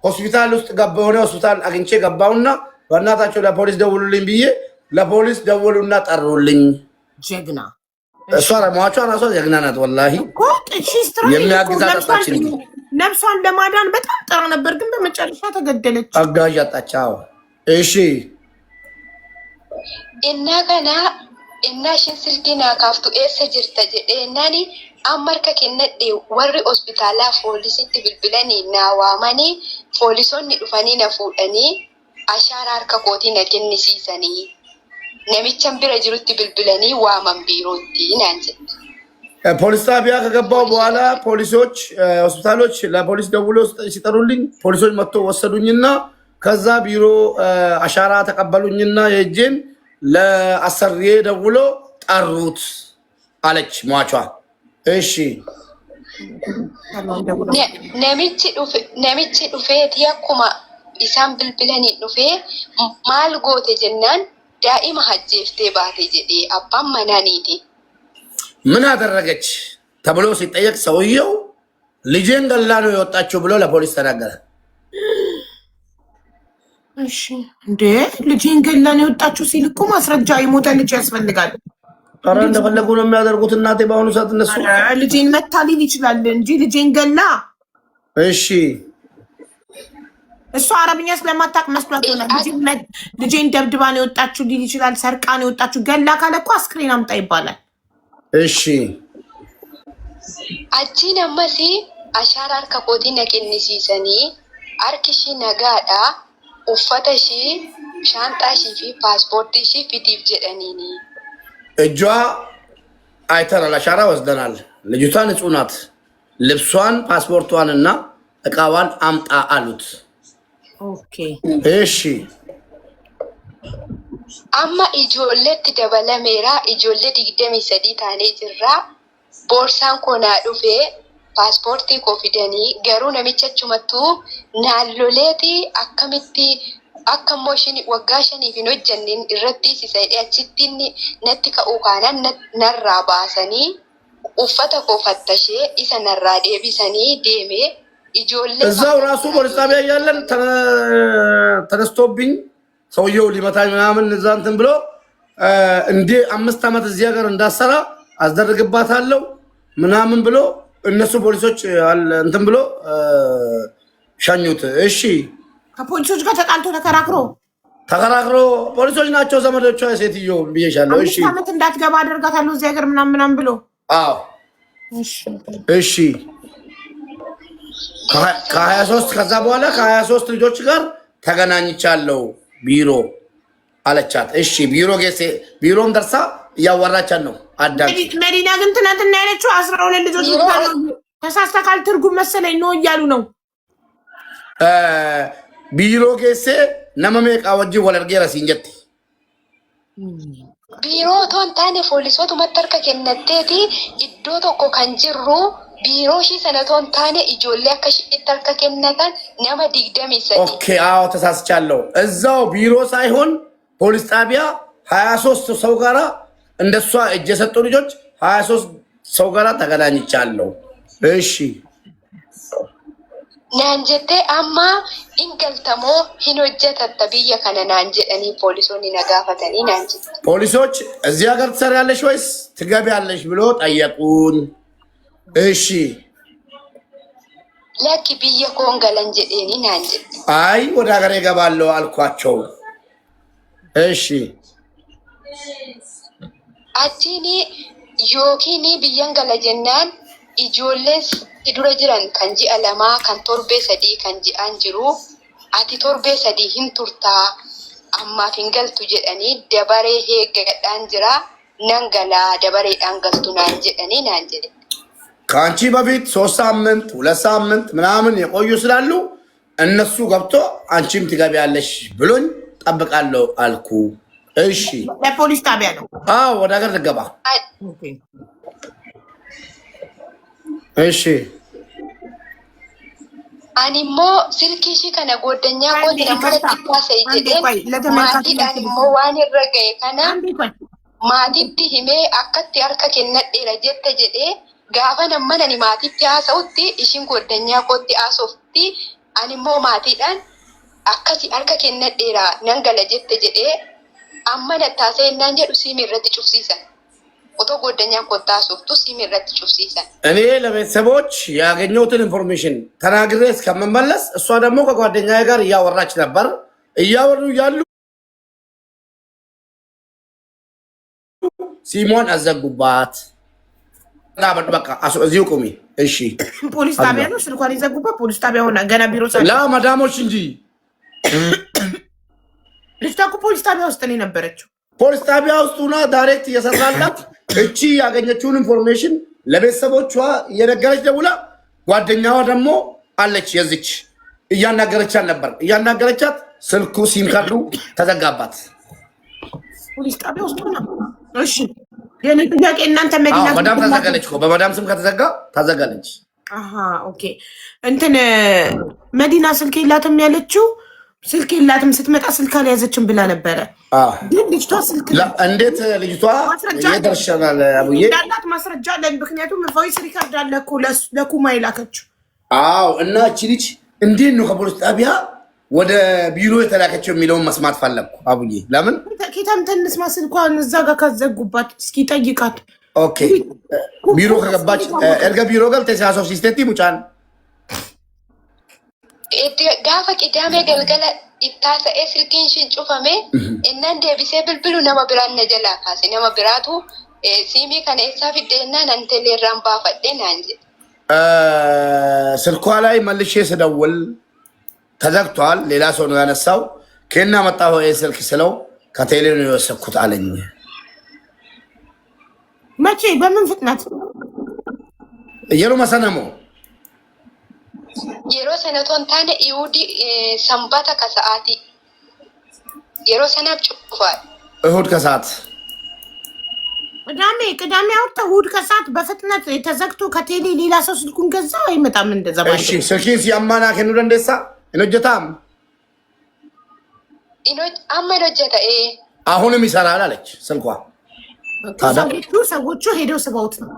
Speaker 6: ሆስፒታል ውስጥ ገባሁ። ሆስፒታል አግኝቼ ገባውና በእናታቸው ለፖሊስ ደውሉልኝ ብዬ ለፖሊስ ደውሉና ጠሩልኝ።
Speaker 1: ጀግና
Speaker 6: እሷ ሟቿ ራሷ ጀግና ናት። ወላሂ የሚያግዛት አጣችን።
Speaker 1: ነፍሷን ለማዳን በጣም ጥራ ነበር፣ ግን በመጨረሻ ተገደለች።
Speaker 6: አጋዥ አጣች። እሺ
Speaker 8: እና ከና innashin silkii naa kaaftu eessa jirta jedhee nani ammarka kennadhe warri hospitaalaa poolisitti bilbilanii naa waamanii poolisoonni dhufanii na fuudhanii ashaara harka kootii na kennisiisanii namichan bira jirutti bilbilanii waaman biirootti naan jedhe
Speaker 6: ፖሊስ ጣቢያ ከገባው በኋላ ፖሊሶች ሆስፒታሎች ለፖሊስ ደውሎ ሲጠሩልኝ ፖሊሶች መጥተው ወሰዱኝና ከዛ ቢሮ አሻራ ተቀበሉኝና የእጄን ለአሰሪዬ ደውሎ ጠሩት አለች ሟቿ። እሺ
Speaker 8: ነሚchi dhufeeti akkuma isaan bilbilanii dhufee maal goote jennaan daa'ima hajjeeftee baate jedhee abbaan manaaniiti.
Speaker 6: ምን አደረገች ተብሎ ሲጠየቅ ሰውየው ልጄን ገላ ነው የወጣችው ብሎ ለፖሊስ ተናገረ።
Speaker 1: እሺ እንዴ ልጄን ገላ ነው የወጣችው ሲል እኮ ማስረጃ የሞተ ልጅ ያስፈልጋል።
Speaker 6: ኧረ እንደፈለጉ ነው የሚያደርጉት እናቴ በአሁኑ ሰዓት እነሱ።
Speaker 1: ልጄን መታ ሊል ይችላል እንጂ ልጄን ገላ።
Speaker 6: እሺ
Speaker 1: እሷ አረብኛ ስለማታውቅ መስሏት ይሆናል። ልጄን ደብድባ ነው የወጣችው ሊል ይችላል። ሰርቃ ነው የወጣችው። ገላ ካለ እኮ አስክሬን አምጣ ይባላል።
Speaker 6: እሺ
Speaker 8: achiin ammasii ashaara harka kootii na kennisiisanii harki ishii nagaadha uffata ishii shaanxaa ishii fi paaspoortii ishii fidiif jedhaniini.
Speaker 6: እጇ አይተናል፣ አሻራ ወስደናል። ልጅቷ ንጹህ ናት። ልብሷን ፓስፖርቷንና እቃዋን አምጣ አሉት።
Speaker 1: ኦኬ
Speaker 6: እሺ
Speaker 8: amma ijoolleetti dabalameera ijoollee 23 taanee jirra boorsaan koo naa dhufee paaspoortii koo fidanii garuu namicha achumattuu naalloleeti akkamitti akka immoo waggaa 5 hin hojjannin irratti sisaidhee achitti natti ka'uu kaanaan narraa baasanii uffata koo fattashee isa narraa deebisanii deemee ijoollee
Speaker 6: እዛው ራሱ ፖሊስ ጣቢያ እያለን ተነስቶብኝ ሰውየው ሊመታኝ ምናምን እዛ እንትን ብሎ እንዴ 5 ዓመት እዚህ ሀገር እንዳሰራ አስደርግባታለሁ ምናምን ብሎ እነሱ ፖሊሶች እንትን ብሎ ሻኙት። እሺ
Speaker 1: ከፖሊሶች ጋር ተጣልቶ ተከራክሮ
Speaker 6: ፖሊሶች ናቸው ዘመዶቿ ሴትዮ ብዬሻለሁ። እሺ
Speaker 1: 5 ዓመት እንዳትገባ አደርጋታለሁ እዚህ ሀገር ምናምን ብሎ
Speaker 6: አዎ እሺ ከ23 ከዛ በኋላ ከ23 ልጆች ጋር ተገናኝቻለሁ ቢሮ አለቻት። እሺ ቢሮም ደርሳ እያወራቻት ነው። አዳም
Speaker 1: መዲና ግን ትናንትና ያለችው 12 ልጆች ተሳስተካል ትርጉም መሰለኝ ነው እያሉ ነው።
Speaker 6: ቢሮ ጌሴ ነመሜ ቃወጂ ወለርጌራ ሲንጀት
Speaker 8: ቢሮ ቶንታኔ ፖሊሶቱ መተርከ ከነቴቲ ኢዶ ቶኮ ከንጅሩ ቢሮ ሺ ሰነቶን ታኔ ኢጆሌ አከሽ ተርከ ከነታን ነመ ዲግደም ይሰጥ።
Speaker 6: ኦኬ አዎ ተሳስቻለሁ። እዛው ቢሮ ሳይሆን ፖሊስ ጣቢያ 23 ሰው ጋራ እንደሷ እጅ የሰጡ ልጆች 23 ሰው ጋራ ተገናኝቻለሁ። እሺ
Speaker 8: naan jettee amma hin galtamoo hin hojjetatta biyya kana naan jedhanii poolisoonni na gaafatanii naan jette.
Speaker 6: ፖሊሶች እዚህ ሀገር ትሰሪያለሽ ወይስ ትገቢያለሽ ብሎ ጠየቁን። እሺ
Speaker 8: lakki biyya koon galan jedheeni naan jette.
Speaker 6: አይ ወደ ሀገር እገባለሁ አልኳቸው። እሺ
Speaker 8: achiini yookiin biyyan gala jennaan ijoolleen dura jiran kan ji'a lamaa kan torbee sadii kan ji'aan jiru ati torbee sadii hin turtaa ammaaf hin galtu jedhanii dabaree heeggadhaan jira nan galaa dabareedhaan galtu naan jedhanii naan jedhe.
Speaker 6: ከአንቺ በፊት 3 ሳምንት 2 ሳምንት ምናምን የቆዩ ስላሉ እነሱ ገብቶ አንቺም ትገቢያለሽ ብሎኝ ጠብቃለሁ አልኩ። እሺ
Speaker 1: ለፖሊስ ጣቢያ ነው?
Speaker 6: አዎ ወደ ሀገር ልገባ። እሺ
Speaker 8: animmoo silkii ishii kana goddanyaa kooti namarratti kaasee jedhee maatiidhaan immoo waan irra ga'e kana maatiitti himee akkatti harka kennadheera jette jedhee gaafa nammanani maatiitti haasa'utti ishiin goddanyaa kootti haasofti animmoo maatiidhaan akkasi harka kennadheera nan gala jette jedhee amma nattaasee innaan jedhu siimi irratti cufsiisan. ኦቶ ጎደኛ ኮታ ሶፍቱ ሲሚረት ጩፍሲሰን
Speaker 6: እኔ ለቤተሰቦች ያገኘሁትን ኢንፎርሜሽን ተናግሬ እስከምመለስ እሷ ደግሞ ከጓደኛዬ ጋር እያወራች ነበር። እያወሩ ያሉ ሲሞን አዘጉባት እና በቃ እዚሁ ቁሚ። እሺ
Speaker 1: ፖሊስ ጣቢያ ነው ስልኳን ይዘጉባት። ፖሊስ ጣቢያ ሆነ ገና ቢሮ ሰ
Speaker 6: ላ ማዳሞች እንጂ
Speaker 1: ልጅቷ እኮ ፖሊስ ጣቢያ ውስጥ ነው የነበረችው።
Speaker 6: ፖሊስ ጣቢያ ውስጥ ሆና ዳይሬክት እየሰራላት እቺ ያገኘችውን ኢንፎርሜሽን ለቤተሰቦቿ እየነገረች ደውላ ጓደኛዋ ደግሞ አለች የዚች እያናገረቻት ነበር። እያናገረቻት ስልኩ ሲም ካርዱ ተዘጋባት።
Speaker 1: ፖሊስ ጣቢያ ውስጥ ነው። እሺ የኔ ጥያቄ እናንተ መዲና
Speaker 6: መዳም ተዘጋለች እኮ በመዳም ስም ከተዘጋ ታዘጋለች።
Speaker 1: አሃ ኦኬ እንትን መዲና ስልክ የላትም ያለችው ስልክ የላትም ስትመጣ ስልክ አልያዘችም ብላ ነበረ። ግን ልጅቷ ስልክ
Speaker 6: እንዴት ልጅቷ ይደርሻል አቡዬ
Speaker 1: ዳላት ማስረጃ አለን። ምክንያቱም ቮይስ ሪካርድ አለ እኮ ለኩማ ይላከችው።
Speaker 6: አዎ እና እቺ ልጅ እንዴት ነው ከፖሊስ ጣቢያ ወደ ቢሮ የተላከችው የሚለውን መስማት ፈለግኩ አቡዬ። ለምን
Speaker 1: ኬታም ተንስማ ስልኳን እዛ ጋር ካዘጉባት እስኪ ጠይቃት።
Speaker 6: ኦኬ ቢሮ ከገባች ኤርገ ቢሮ ገልተ ሲያሶፍ ሲስተቲ ሙጫን
Speaker 8: gaafa qidaamee galgala ittaasa'ee silkiin ishiin cufame innan deebisee bilbilu nama biraan na jalaa kaase nama biraatu siimii kana eessaa fiddeennaa nan teleerraan baafadhe naan jedhe.
Speaker 6: ስልኳ ላይ መልሼ ስደውል ተዘግቷል። ሌላ ሰው ነው ያነሳው። ከና መጣሁ ስልክ ስለው ከቴሌ ነው የወሰድኩት አለኝ።
Speaker 1: መቼ በምን ፍጥነት
Speaker 6: የሮ መሰነሞ
Speaker 8: yeroo sanatoon taane iwudi sanbata kasa'aati yeroo sanaaf cufaal
Speaker 6: እሁድ ከሰዓት
Speaker 1: ቅዳሜ አውጥተ እሁድ ከሰዓት በፍጥነት ተዘግቶ ከቴሌ ሌላ ሰው ስልኩን ገዛ አይመጣም። እንደዛ ማለት
Speaker 6: እሺ ስልኪን ሲያማና ከኑ ደንደሳ እንጀታም
Speaker 8: አማ ኖጀታ
Speaker 6: አሁንም ይሰራል አለች ስልኳ።
Speaker 1: ሰዎቹ ሄደው ስበውት ነው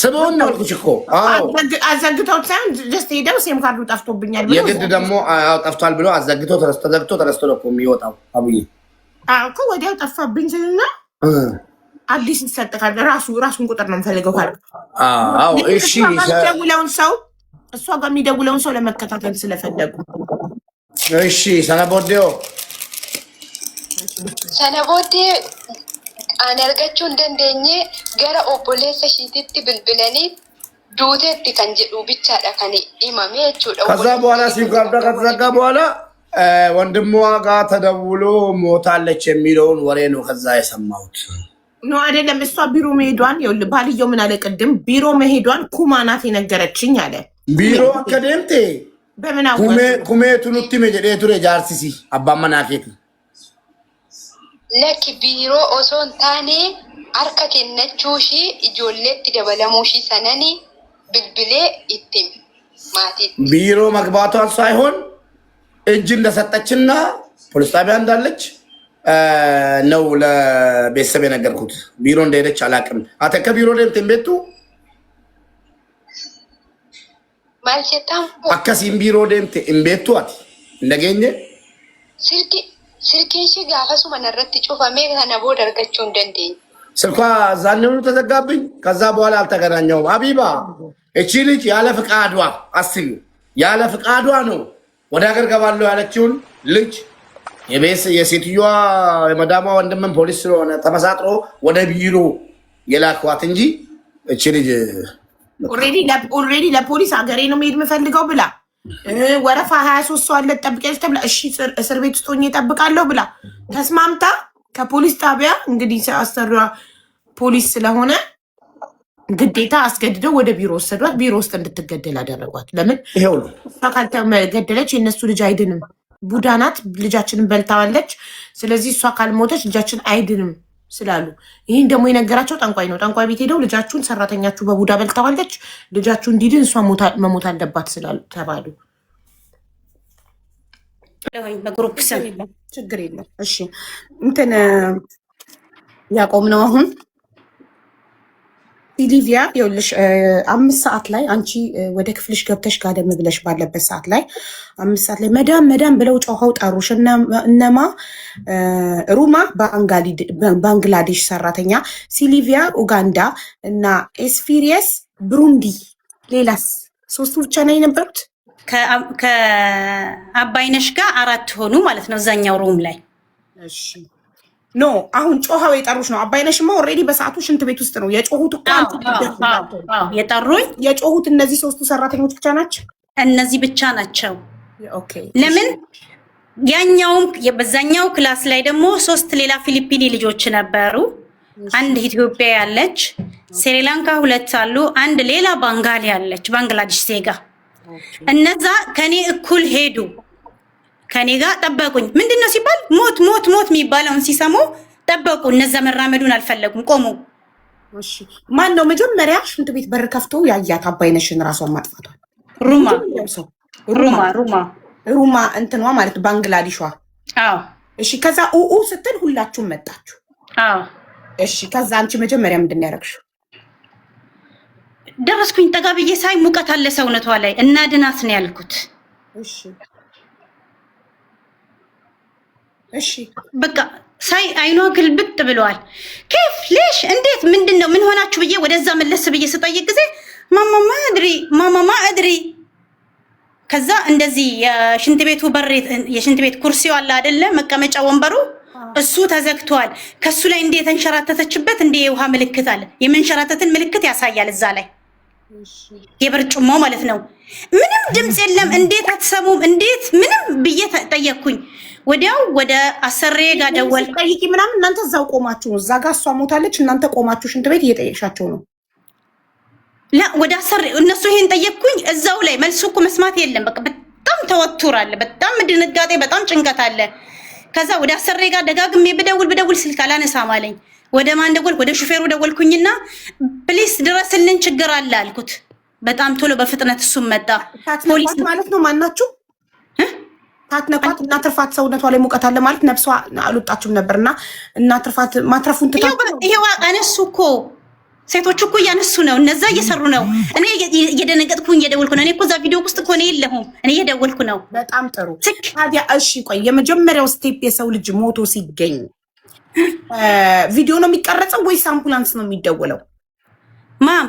Speaker 6: ስበውን ነው አልኩሽ እኮ። አዎ
Speaker 1: አዘግተውት ሳይሆን ጀስት ሄደው ሲም ካርዱ ጠፍቶብኛል ብሎ
Speaker 6: የግድ ደግሞ ጠፍቷል ብሎ አዘግቶ ተረስቶ ነው የሚወጣው አቡዬ።
Speaker 1: እኮ ወዲያው ጠፋብኝ ስልና አዲስ ይሰጥካል። ራሱን ቁጥር ነው የምፈልገው ካለ
Speaker 6: አዎ እሺ
Speaker 1: ደውለውን ሰው እሷ ጋር የሚደውለውን ሰው ለመከታተል ስለፈለጉ
Speaker 6: እሺ
Speaker 8: ሰነቦዴ አነርገቹ እንደንደኘ ገረ ኦቦሌሰ ሺቲቲ ብልብለኒ ዱቴቲ ከን ጀዱ ብቻዳ ከኔ ኢማሜ ቹ ደው
Speaker 6: ከዛ በኋላ ሲጋርዳ ከተዘጋ በኋላ ወንድሟ ጋር ተደውሎ ሞታለች የሚለውን ወሬ ነው ከዛ የሰማሁት።
Speaker 1: ኖ አይደለም እሷ ቢሮ መሄዷን ይኸውልህ ባልየው ምን አለ ቅድም ቢሮ መሄዷን ኩማ ናት የነገረችኝ አለ።
Speaker 6: ቢሮ አከደምቴ
Speaker 1: በምን አወቅ
Speaker 6: ኩሜቱን ኡቲ መጀዴ ቱሬ ጃርሲሲ አባመናኬት
Speaker 8: ለክ ቢሮ ኦሶን ታኔ አርከ ከነቹሺ ኢጆሌት ደበለሙሺ ሰነኒ ብልብሌ ኢትም ማቲ
Speaker 6: ቢሮ መግባቷን ሳይሆን እጅ እንደሰጠችና ፖሊስ ጣቢያ እንዳለች ነው ለቤተሰብ የነገርኩት። ቢሮ እንደሄደች አላውቅም። አተከ ቢሮ ደምተን ቤቱ
Speaker 8: Maal jettaan
Speaker 6: akkasiin biiroo deemte hin beektu ati hin dhageenye
Speaker 8: silkiin ishee gaafasuma narratti cufamee kana booda argachuu hin dandeenye.
Speaker 6: ስልኳ ዛኔውኑ ተዘጋብኝ። ከዛ በኋላ አልተገናኘውም። ሀቢባ እቺ ልጅ ያለ ፍቃዷ አስቢ፣ ያለ ፍቃዷ ነው ወደ ሀገር ገባለሁ ያለችውን ልጅ የሴትዮዋ የመዳሟ ወንድምን ፖሊስ ስለሆነ ተመሳጥሮ ወደ ቢሮ የላኳት እንጂ እቺ ልጅ
Speaker 1: ኦልሬዲ ለፖሊስ ሀገሬ ነው መሄድ የምፈልገው ብላ ወረፋ 23 ሰው አለ ጠብቀሽ ተብላ እሺ እስር ቤት ውስጥ ሆኜ እጠብቃለሁ ብላ ተስማምታ ከፖሊስ ጣቢያ እንግዲህ አሰሪዋ ፖሊስ ስለሆነ ግዴታ አስገድደው ወደ ቢሮ ወሰዷት። ቢሮ ውስጥ እንድትገደል አደረጓት። ለምን
Speaker 6: ይሄው ነው
Speaker 1: ካልተገደለች የእነሱ ልጅ አይድንም። ቡዳ ናት፣ ልጃችንን በልታዋለች። ስለዚህ እሷ ካልሞተች ልጃችን አይድንም ስላሉ ይህን ደግሞ የነገራቸው ጠንቋይ ነው። ጠንቋይ ቤት ሄደው ልጃችሁን ሰራተኛችሁ በቡዳ በልታዋለች፣ ልጃችሁ እንዲድን እሷ መሞት አለባት ስላሉ ተባሉ።
Speaker 3: በግሩፕ ስም
Speaker 1: ችግር የለም። እሺ እንትን ያቆም ነው አሁን ሲሊቪያ ይኸውልሽ 5 ሰዓት ላይ አንቺ ወደ ክፍልሽ ገብተሽ ጋደም ብለሽ ባለበት ሰዓት ላይ 5 ሰዓት ላይ መዳም ብለው ጮኸው ጠሩሽ። እነማ ሩማ ባንግላዴሽ ሰራተኛ፣ ሲሊቪያ ኡጋንዳ እና ኤስፊሪየስ ብሩንዲ። ሌላስ? ሶስቱ ብቻ ነው የነበሩት።
Speaker 3: ከአባይነሽ ጋር 4 ሆኑ ማለት ነው እዛኛው ሩም ላይ።
Speaker 1: እሺ ኖ አሁን ጮኸው የጠሩሽ ነው። አባይነሽማ ኦልሬዲ በሰዓቱ ሽንት ቤት ውስጥ ነው የጮሁት እኮ።
Speaker 3: የጠሩኝ
Speaker 1: የጮሁት እነዚህ 3ቱ ሰራተኞች ብቻ ናቸው።
Speaker 3: እነዚህ ብቻ ናቸው።
Speaker 1: ኦኬ
Speaker 3: ለምን ያኛውም በዛኛው ክላስ ላይ ደግሞ 3 ሌላ ፊሊፒኒ ልጆች ነበሩ። አንድ ኢትዮጵያ ያለች፣ ስሪላንካ 2 አሉ፣ አንድ ሌላ ባንጋሊ ያለች ባንግላዴሽ ዜጋ። እነዛ ከኔ እኩል ሄዱ። ከኔ ጋር ጠበቁኝ። ምንድነው ሲባል ሞት ሞት ሞት የሚባለውን ሲሰሙ ጠበቁ። እነዛ መራመዱን አልፈለጉም፣ ቆሙ።
Speaker 1: እሺ ማን ነው መጀመሪያ ሽንት ቤት በር ከፍቶ ያያት አባይነሽን ራሷን ማጥፋቷል? ሩማ እንትኗ ማለት ባንግላዴሿ።
Speaker 3: አዎ
Speaker 1: እሺ ከዛ ኡኡ ስትል ሁላችሁም መጣችሁ።
Speaker 3: አዎ
Speaker 1: እሺ ከዛ አንቺ መጀመሪያ ምንድን ያደረግሽው?
Speaker 3: ደረስኩኝ። ጠጋ ብዬ ሳይ ሙቀት አለ ሰውነቷ ላይ እና ድናት ነው ያልኩት።
Speaker 1: እሺ
Speaker 3: በቃ ሳይ አይኗ ግልብጥ ብለዋል። ከፍ ሌሽ እንዴት ምንድነው ምን ሆናችሁ ብዬ ወደዛ መለስ ብዬ ስጠይቅ ጊዜ ማማማ አድሪ። ከዛ እንደዚህ የሽንት ቤቱ በር የሽንት ቤት ኩርሲው አለ አይደለ መቀመጫ ወንበሩ እሱ ተዘግቷል። ከሱ ላይ እንደ የተንሸራተተችበት እንደ የውሃ ምልክት አለ። የመንሸራተትን ምልክት ያሳያል እዛ ላይ የበርጩማው ማለት ነው። ምንም ድምጽ የለም። እንዴት አትሰሙም? እንዴት ምንም ብዬ ጠየቅኩኝ። ወዲያው ወደ አሰሬ ጋር ደወል
Speaker 1: ጠይቂ ምናምን። እናንተ እዛው ቆማችሁ እዛ ጋር እሷ ሞታለች፣ እናንተ ቆማችሁ ሽንት ቤት እየጠየቅሻቸው ነው?
Speaker 3: ላ ወደ አሰሬ እነሱ ይሄን ጠየቅኩኝ። እዛው ላይ መልሱ እኮ መስማት የለም። በቃ በጣም ተወቱር አለ፣ በጣም ድንጋጤ፣ በጣም ጭንቀት አለ። ከዛ ወደ አሰሬ ጋር ደጋግሜ ብደውል ስልክ አላነሳም አለኝ። ወደ ማን ደወል? ወደ ሹፌሩ ደወልኩኝና ፕሊስ ድረስልን ችግር አለ አልኩት። በጣም ቶሎ በፍጥነት እሱም መጣ።
Speaker 1: ፖሊስ ማለት ነው። ማናችሁ ታትነኳት እና ትርፋት ሰውነቷ ላይ ሙቀት አለ ማለት ነፍሷ አልወጣችም ነበርና እና ትርፋት ማትረፉን
Speaker 3: ይሄው አነሱ እኮ ሴቶቹ እኮ እያነሱ ነው። እነዛ እየሰሩ ነው። እኔ እየደነገጥኩኝ እየደወልኩ ነው። እኔ እኮ እዛ ቪዲዮ ውስጥ እኮ ነው የለሁም። እኔ እየደወልኩ ነው።
Speaker 1: በጣም ጥሩ። ታዲያ እሺ ቆይ የመጀመሪያው ስቴፕ የሰው ልጅ ሞቶ ሲገኝ ቪዲዮ ነው የሚቀረጸው ወይስ አምቡላንስ ነው የሚደወለው?
Speaker 3: ማም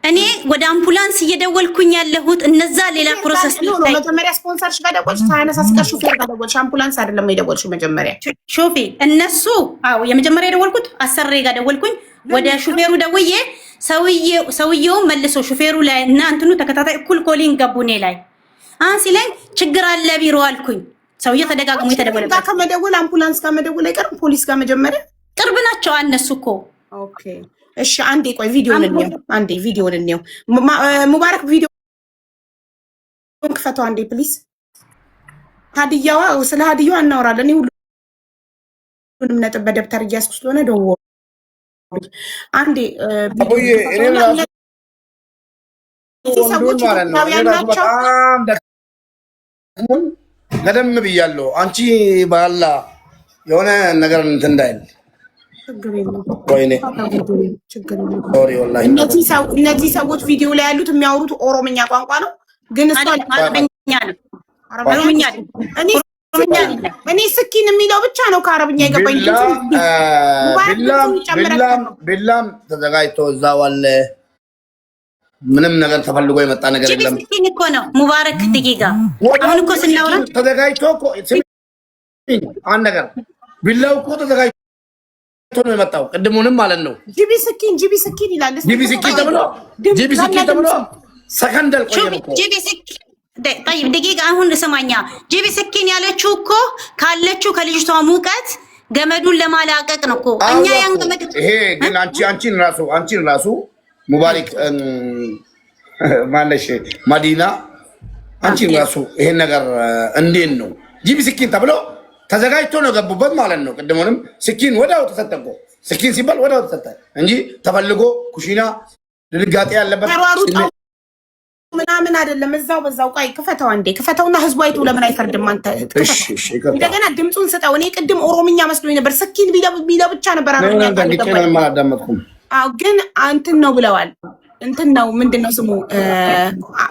Speaker 3: እኔ ወደ አምቡላንስ እየደወልኩኝ ያለሁት እነዛ ሌላ ፕሮሰስ
Speaker 1: ነው። መጀመሪያ ስፖንሰርሽ ጋር ደወልሽ፣ ሳይነሳ ሲቀር ሹፌር ጋር ደወልሽ። አምቡላንስ አይደለም የደወልሽው መጀመሪያ?
Speaker 3: ሾፌ እነሱ አዎ፣ የመጀመሪያ የደወልኩት አሰሬ ጋር ደወልኩኝ። ወደ ሹፌሩ ደውዬ ሰውየው መልሶ ሹፌሩ ላይ እና እንትኑ ተከታታይ እኩል ኮሊንግ ገቡ እኔ ላይ ሲለኝ ችግር አለ ቢሮ አልኩኝ። ሰውየው ተደጋግሞ የተደወለበት
Speaker 1: ከመደወል አምቡላንስ ጋር መደወል አይቀርም። ፖሊስ ጋር መጀመሪያ
Speaker 3: ቅርብ ናቸው እነሱ እኮ።
Speaker 1: ኦኬ እሺ አንዴ ቆይ ቪዲዮን እንየው። አንዴ ቪዲዮን እንየው። ሙባረክ ቪዲዮን ክፈተው አንዴ ፕሊዝ። ሀዲያዋ ስለ ሀዲያዋ እናወራለን። እኔ ሁሉንም ነጥብ በደብተር እያስኩ ስለሆነ ደወሉ። አንዴ ሰዎች ናቸው።
Speaker 6: ገደም ብያለሁ። አንቺ ባላ የሆነ ነገር እንትን እንዳይል ወይኔ ሶሪ ወላሂ
Speaker 1: እነዚህ ሰዎች ቪዲዮ ላይ ያሉት የሚያወሩት ኦሮምኛ ቋንቋ ነው፣ ግን እሷ
Speaker 3: አረብኛ ነው። ኦሮምኛ
Speaker 1: እኔ ስኪን የሚለው ብቻ ነው ከአረብኛ የገባኝ።
Speaker 6: ቢላም ተዘጋጅቶ እዛው አለ። ምንም ነገር ተፈልጎ የመጣ ነገር የለም።
Speaker 3: ስኪን እኮ ነው ሙባረክ ደቂቃ አሁን እኮ ስናወራ
Speaker 6: ተዘጋጅቶ እኮ አንድ ነገር ቢላው እኮ ተዘጋጅቶ ነው የመጣው። ቅድሙንም ማለት ነው ጂቢ ስኪን ይላል። ጂቢ ስኪን ተብሎ ሰከንድ አልቆየም እኮ ጂቢ ስኪን طيب ደቂቃ አሁን ስማኛ። ጂቢ ስኪን ያለችው እኮ ካለችው ከልጅቷ ሙቀት ገመዱን ለማላቀቅ ነው እኮ እኛ ያን ገመድ ይሄ ግን አንቺን ራሱ ሙባረክ ማለሽ መዲና አንቺን ራሱ ይሄን ነገር እንዴት ነው ጂቢ ስኪን ተብሎ ተዘጋጅቶ ነው ገቡበት ማለት ነው። ቅድሙንም ስኪን ወዳው ተሰጠቆ ስኪን ሲባል ወዳው ተሰጠ እንጂ ተፈልጎ ኩሽና ድንጋጤ ያለበት
Speaker 1: ምናምን አይደለም። በዛው ቃይ ክፈተው አንዴ ክፈተውና ህዝቡ አይቶ ለምን አይፈርድም? አንተ እንደገና ድምጹን ስጠው። እኔ ቅድም ኦሮምኛ መስሎኝ ነበር። ስኪን ቢለው ብቻ ነበር አረብኛ
Speaker 6: አዳመጥኩም።
Speaker 1: አዎ ግን እንትን ነው ብለዋል። እንትን ነው ምንድነው ስሙ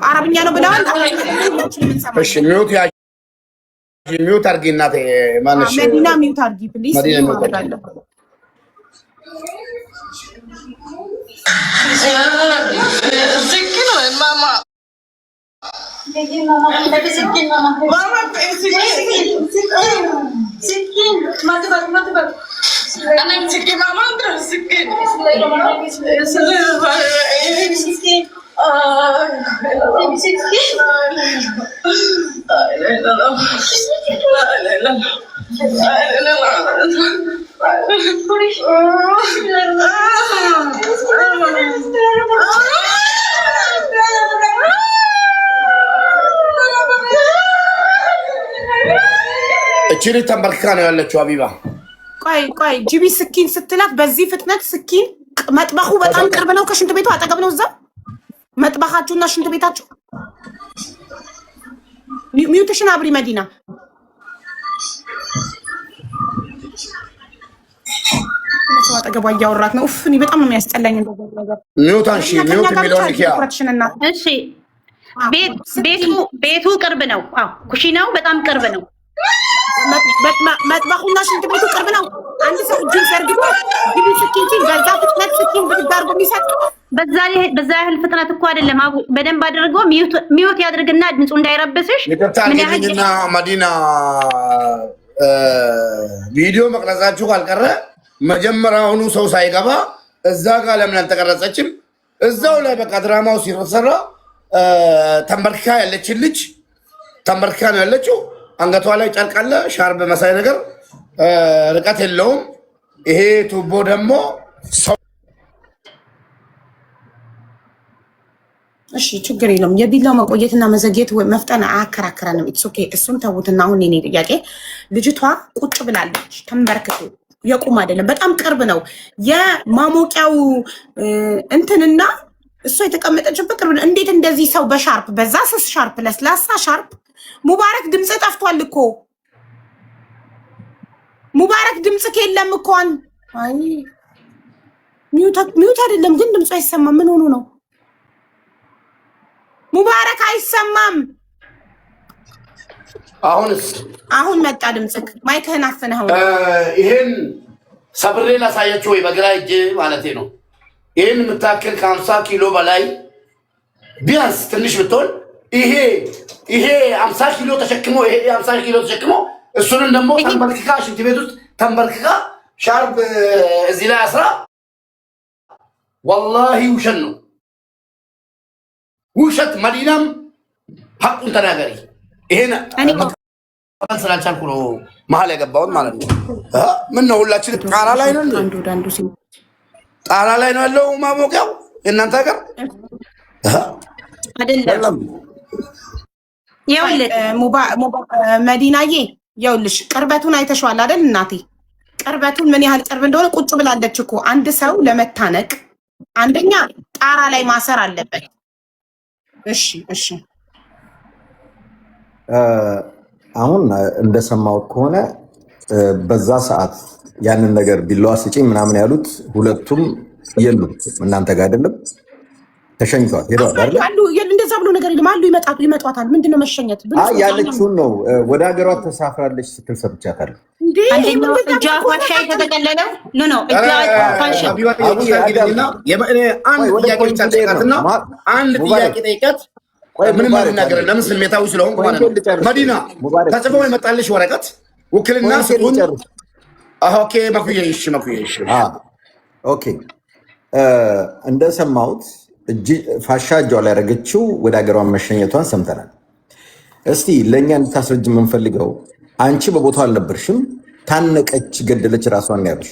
Speaker 1: አረብኛ ነው ብለዋል።
Speaker 6: እሺ ሚውት አድርጊ እናቴ ማነሽ
Speaker 1: መዲና ሚውት አድርጊ ፕሊዝ።
Speaker 6: እቺ ተንበርክካ ነው ያለችው ሀቢባ።
Speaker 1: ቆይ ጂቢ ስኪን ስትላት በዚህ ፍጥነት ስኪን መጥበኹ በጣም ቅርብ ነው፣ ከሽንት ቤቱ አጠገብ ነው። እዛ መጥበኻችሁና ሽንት ቤታችሁ ሚውትሽን አብሪ መዲና። ሰው አጠገቧ እያወራት ነው። እኔ በጣም ነው የሚያስጠላኝ እንደዚህ ነገር።
Speaker 6: ሚውታንሺ ሚውት የሚለውን ኪያ
Speaker 3: እሺ ቤቱ ቅርብ ነው። አዎ ኩሽናው በጣም ቅርብ ነው።
Speaker 1: መጥበኹና ሽንት ቤቱ ቅርብ ነው። አንድ ሰው እጁን ዘርግቶ ጂቢ ስኪን ሲል በዛ ፍጥነት ስኪን ብድግ አድርጎ የሚሰጥ በዛ ያህል ፍጥነት እኮ አይደለም። በደንብ አድርጎ ሚውት ያድርግና ድምፁ እንዳይረብስሽ።
Speaker 6: ምን ያህልና መዲና ቪዲዮ መቅረጻችሁ ካልቀረ መጀመሪያውኑ ሰው ሳይገባ እዛ ጋር ለምን አልተቀረጸችም? እዛው ላይ በቃ ድራማው ሲሰራ ተንበርክካ ያለችን ልጅ ተንበርክካ ነው ያለችው። አንገቷ ላይ ጨርቅ አለ፣ ሻርብ መሳይ ነገር፣ ርቀት የለውም። ይሄ ቱቦ ደግሞ
Speaker 1: እሺ ችግር የለውም። የቢላው መቆየትና መዘግየት መፍጠን አያከራክረንም። ኢትስ ኦኬ። እሱን ተውትና አሁን የኔ ጥያቄ ልጅቷ ቁጭ ብላለች፣ ተንበርክቶ የቁም አይደለም፣ በጣም ቅርብ ነው የማሞቂያው እንትንና እሷ የተቀመጠችበት ቅርብ ነው። እንዴት እንደዚህ ሰው በሻርፕ በዛ ስስ ሻርፕ ለስላሳ ሻርፕ ሙባረክ ድምጽ ጠፍቷል እኮ ሙባረክ ድምጽ ከለም እኮ አይ ሚውት አይደለም ግን ድምጽ አይሰማም። ምን ሆኖ ነው ሙባረክ አይሰማም? አሁን መጣ ድምጽክ። ማይክህን አፍነህ ነው።
Speaker 6: ይሄን ሰብሬ ላሳያችሁ ወይ በግራ እጄ ማለቴ ነው። ይሄን የምታክል ከ50 ኪሎ በላይ ቢያንስ ትንሽ ብትሆን ይሄ 50 ኪሎ ተሸክሞ ይሄ 50 ኪሎ ተሸክሞ እሱንም ደግሞ ተንበርክካ ሽንት ቤት ውስጥ ተንበርክካ ሻርፕ እዚህ ላይ አስራ ወላሂ ውሸት ነው ውሸት። መዲናም ሐቁን ተናገሪ። ይሄን ስላልቻልኩ ነው መሀል የገባሁት ማለት ነው። ምን ነው ሁላችን ጣራ ላይ ነው ጣራ ላይ ነው ያለው ማሞቂያው የእናንተ ሀገር
Speaker 3: አይደለም። ይኸውልህ
Speaker 1: መዲናዬ ይኸውልሽ ቅርበቱን አይተሽዋል አይደል እናቴ? ቅርበቱን ምን ያህል ቅርብ እንደሆነ ቁጭ ብላለች እኮ። አንድ ሰው ለመታነቅ አንደኛ ጣራ ላይ ማሰር አለበት። እሺ
Speaker 9: አሁን እንደሰማሁት ከሆነ በዛ ሰዓት ያንን ነገር ቢላዋ ስጪኝ ምናምን ያሉት ሁለቱም የሉም፣ እናንተ ጋር አይደለም ተሸኝቷል፣ ሄደዋል አይደል?
Speaker 1: አሉ እንደዛ ብሎ ነገር የለም አሉ ይመጣታል። ምንድነው መሸኘት?
Speaker 9: ያለችውን ነው ወደ ሀገሯ ተሳፍራለች ስትል ሰምቻታለሁ።
Speaker 3: አንደኛው እጇ ፋሻ የተጠቀለለ ኖ እጇ ፋሻ
Speaker 6: አንድ ጥያቄ ጠይቀት። ምንም ነገር ለምን ስሜታዊ ስለሆንኩ ማለት ነው። መዲና ተጽፎ የመጣልሽ ወረቀት ውክልና ስጡን። ኦኬ መኩየሽ
Speaker 9: ኦኬ እንደሰማሁት ፋሻ እጇ ላይ ያደረገችው ወደ ሀገሯ መሸኘቷን ሰምተናል። እስቲ ለእኛ እንድታስረጅ የምንፈልገው አንቺ በቦታው አልነበርሽም፣ ታነቀች፣ ገደለች ራሷን ያሉሽ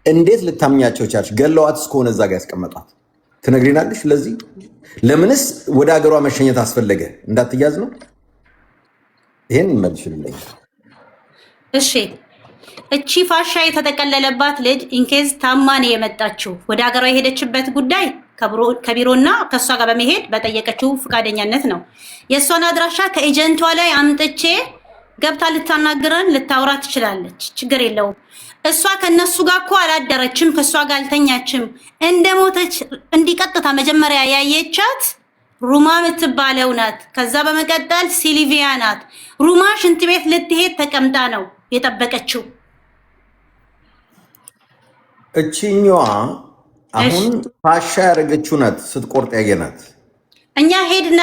Speaker 9: እንዴት ልታምኛቸው ቻልሽ? ገለዋት እስከሆነ እዛ ጋር ያስቀመጧት ትነግሪናለሽ? ለዚህ ለምንስ ወደ ሀገሯ መሸኘት አስፈለገ? እንዳትያዝ ነው? ይሄን ይመልሽልኝ።
Speaker 3: እሺ እቺ ፋሻ የተጠቀለለባት ልጅ ኢንኬዝ ታማኔ የመጣችው ወደ ሀገሯ የሄደችበት ጉዳይ ከቢሮና ከእሷ ጋር በመሄድ በጠየቀችው ፈቃደኛነት ነው። የእሷን አድራሻ ከኤጀንቷ ላይ አምጥቼ ገብታ ልታናግረን ልታወራ ትችላለች፣ ችግር የለውም። እሷ ከነሱ ጋር እኮ አላደረችም፣ ከእሷ ጋር አልተኛችም። እንደሞተች እንዲቀጥታ መጀመሪያ ያየቻት ሩማ የምትባለው ናት። ከዛ በመቀጠል ሲሊቪያ ናት። ሩማ ሽንት ቤት ልትሄድ ተቀምጣ ነው የጠበቀችው።
Speaker 9: እቺኛዋ አሁን ፋሻ ያደረገችው ናት ስትቆርጥ ያየናት።
Speaker 3: እኛ ሄድና